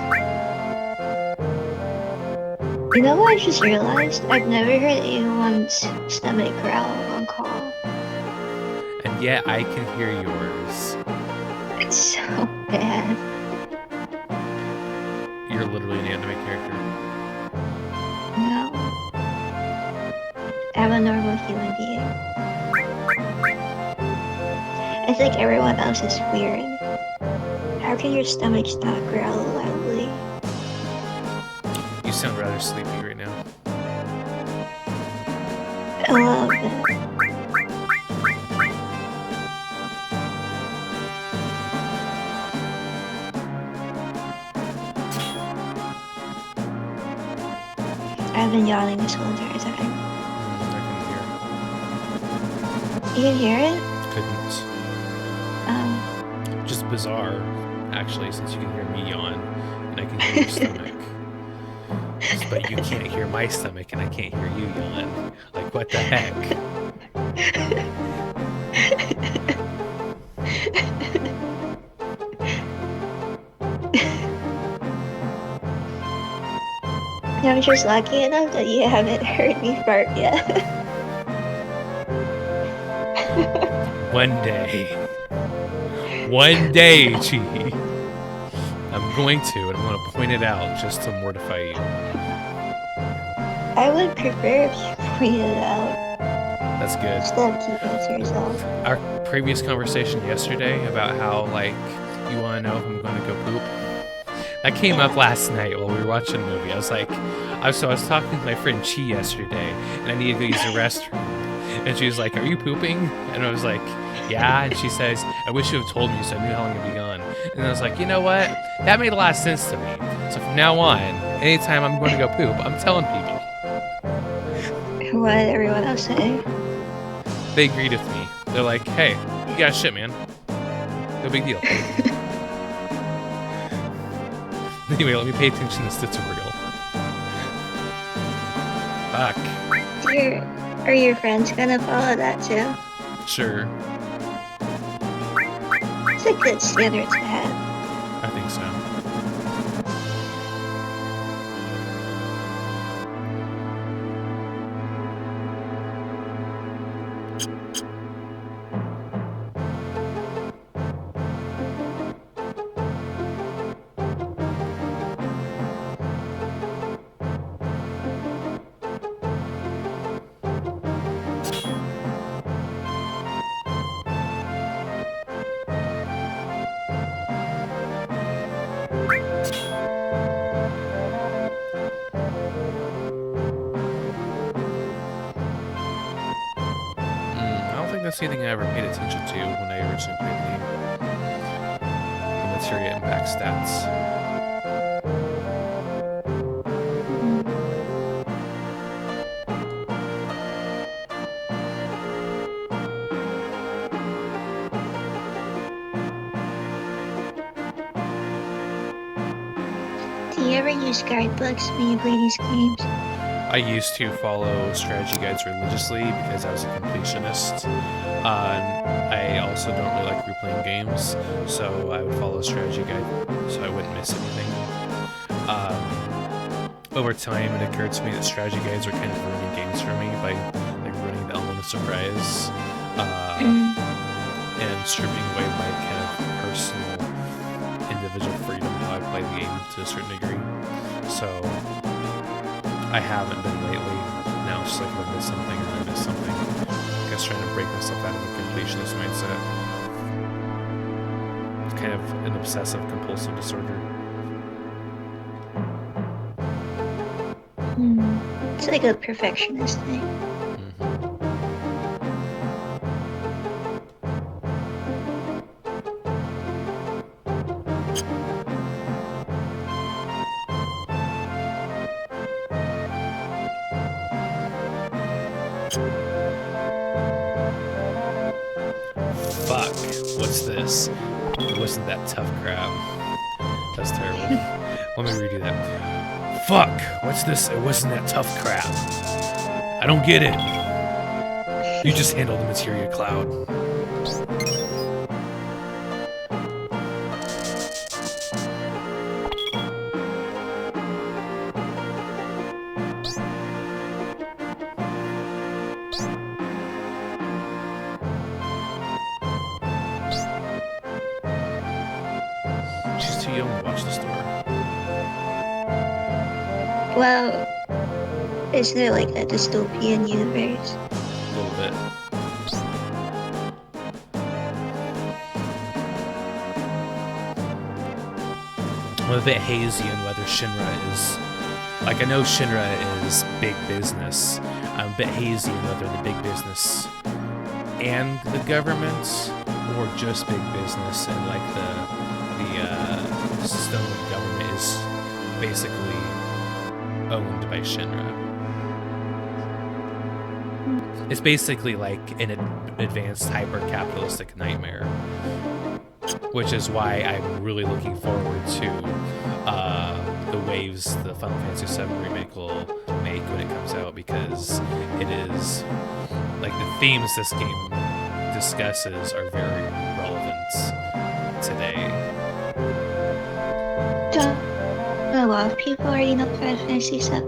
You know what I just realized? I've never heard anyone's stomach growl on call. And yet I can hear yours. It's so bad. You're literally an anime character. No. human being. I think everyone else is weird. How can your stomach not growl loudly? You sound rather sleepy right now. A little bit. I've been yawning this whole entire time. I You can hear it? couldn't. Just bizarre, actually, since you can hear me yawn and I can hear your stomach. But you can't hear my stomach and I can't hear you yawn. Like, what the heck? I'm just lucky enough that you haven't heard me fart yet. One day, Chi. I'm going to, and I'm going to point it out just to mortify you. I would prefer if you pointed it out That's good. instead of keeping it to yourself. Our previous conversation yesterday about how, like, you want to know if I'm going to go poop. That came up last night while we were watching a movie. I was like, I was talking to my friend Chi yesterday, and I needed to use the restroom. And she was like, "Are you pooping?" And I was like, "Yeah." And she says, "I wish you had told me so I knew how long it'd be gone." And I was like, you know what? That made a lot of sense to me. So from now on, anytime I'm going to go poop, I'm telling people. What did everyone else say? They agreed with me. They're like, "Hey, you got shit, man. No big deal." Anyway, let me pay attention to this tutorial. Fuck. Are your friends gonna follow that too? Sure. It's a good standard to have. I think so. That's anything I ever paid attention to when I originally played the game. The materia impact stats. Do you ever use guidebooks when you play these games? I used to follow strategy guides religiously because I was a completionist. I also don't really like replaying games, so I would follow a strategy guide so I wouldn't miss anything. Over time, it occurred to me that strategy guides were kind of ruining games for me by like ruining the element of surprise and stripping away my kind of personal, individual freedom how I play the game to a certain degree. So I haven't been lately. Now it's just like if I miss something and I miss something. I guess trying to break myself out of the completionist mindset. It's kind of an obsessive compulsive disorder. It's like a perfectionist thing. Fuck, what's this? It wasn't that tough crab. That's terrible. Let me redo that. Fuck, what's this? It wasn't that tough crab. I don't get it. You just handled the materia cloud. She's too young to watch the story. Well, is there like a dystopian universe? A I'm a bit hazy on whether Shinra is... Like, I know Shinra is big business. I'm a bit hazy on whether the big business and the government, or just big business, and like the system of the government is basically owned by Shinra. It's basically like an advanced hyper-capitalistic nightmare, which is why I'm really looking forward to the waves the Final Fantasy VII Remake will make when it comes out, because it is, like, the themes this game discusses are very relevant today. A lot of people already know Final Fantasy VII.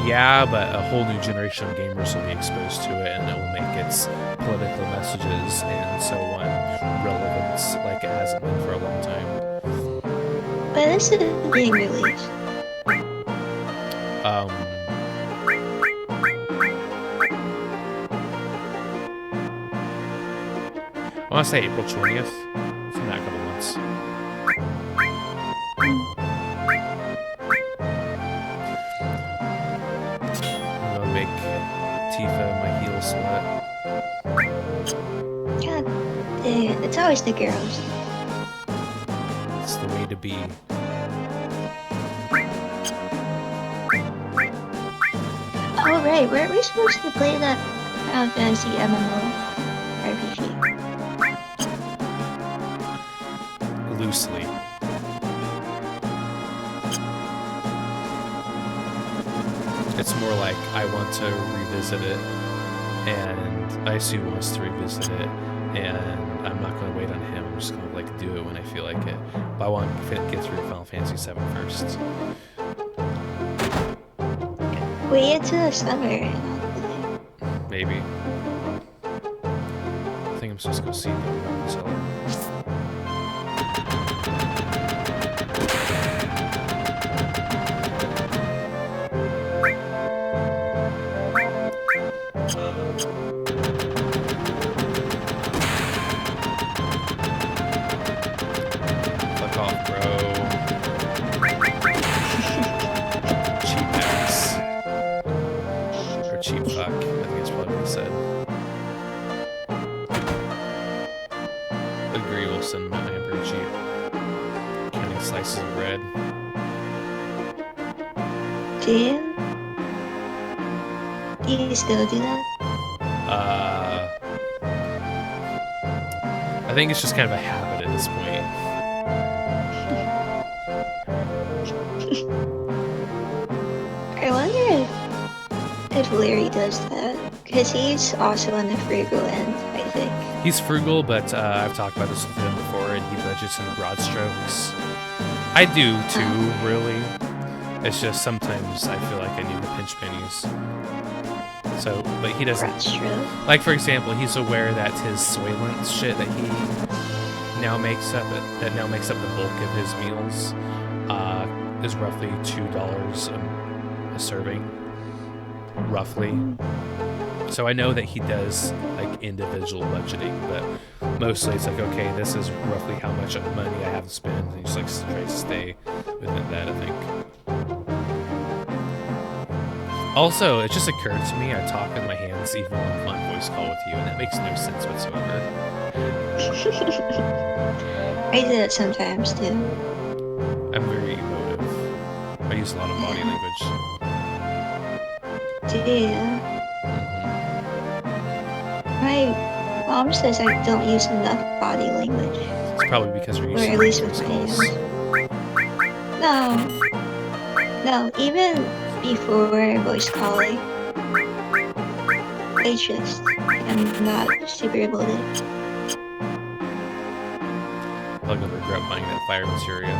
Yeah, but a whole new generation of gamers will be exposed to it, and it will make its political messages and so on relevant like it hasn't been for a long time. But this is being released. I want to say April 20th. It's in that couple months. I'm gonna make Tifa my heel slut. God damn, it's always the girls. It's the way to be. Oh right, weren't we supposed to play that Final Fantasy MMO RPG? Loosely. It's more like I want to revisit it, and Isu wants to revisit it, and I'm not going to wait on him. I'm just going to like do it when I feel like it. But I want to get through Final Fantasy VII first. Wait until the summer and I'll play. Maybe. I think I'm supposed to go see the seller. Fuck off, bro. Cheap ass. Or cheap fuck. I think that's probably what he said. Agree, Wilson. I am pretty cheap. Counting slices of bread. Damn. Do you still do that? I think it's just kind of a habit at this point. I wonder if Larry does that. Because he's also on the frugal end, I think. He's frugal, but I've talked about this with him before, and he budgets in broad strokes. I do too, really. It's just sometimes I feel like I need to pinch pennies. So, but he doesn't. That's true. Like, for example, he's aware that his Soylent shit that he now makes up, that now makes up the bulk of his meals, is roughly $2 a serving, roughly. So I know that he does like individual budgeting, but mostly it's like, okay, this is roughly how much money I have to spend, and he just like tries to stay within that, I think. Also, it just occurred to me, I talk with my hands even when I'm on voice call with you, and that makes no sense whatsoever. I do it sometimes too. I'm very emotive. I use a lot of body language. Yeah. My mom says I don't use enough body language. It's probably because we're Or used at to least voice with my calls. hands. No, even before voice calling, I just am not super able to. I'm gonna regret buying that fire materia.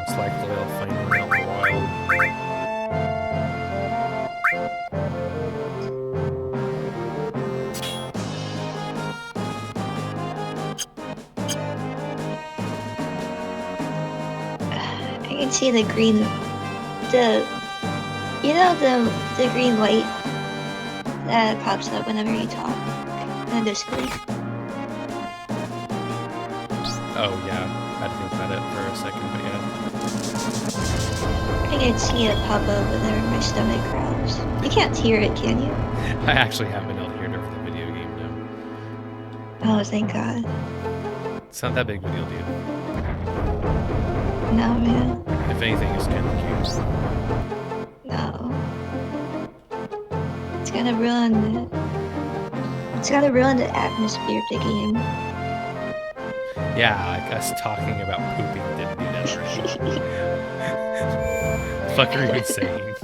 It's likely I'll find one out in the wild. I can see the green, you know the green light that pops up whenever you talk on the Discord. Oh, yeah. I had to think about it for a second, but yeah. I can see it pop up whenever my stomach growls. You can't hear it, can you? I actually haven't been able to hear it over the video game, no. Oh, thank God. It's not that big of a deal, dude. No, man. If anything, it's kind of cute. No. It's gonna ruin it. It's gonna ruin the atmosphere of the game. Yeah, like us talking about pooping didn't do that for me. The fuck are you even saying?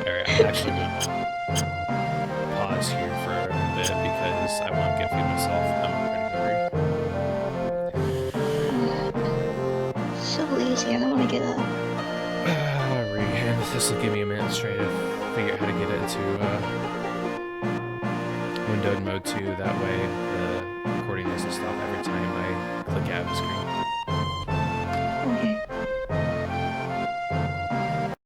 Alright, I'm actually gonna pause here for a bit because I want to get food myself. I'm pretty hungry. So lazy, I don't wanna get up. And this will give me a minute to try to figure out how to get it into windowed mode 2. That way the recording doesn't stop every time I click out of the screen.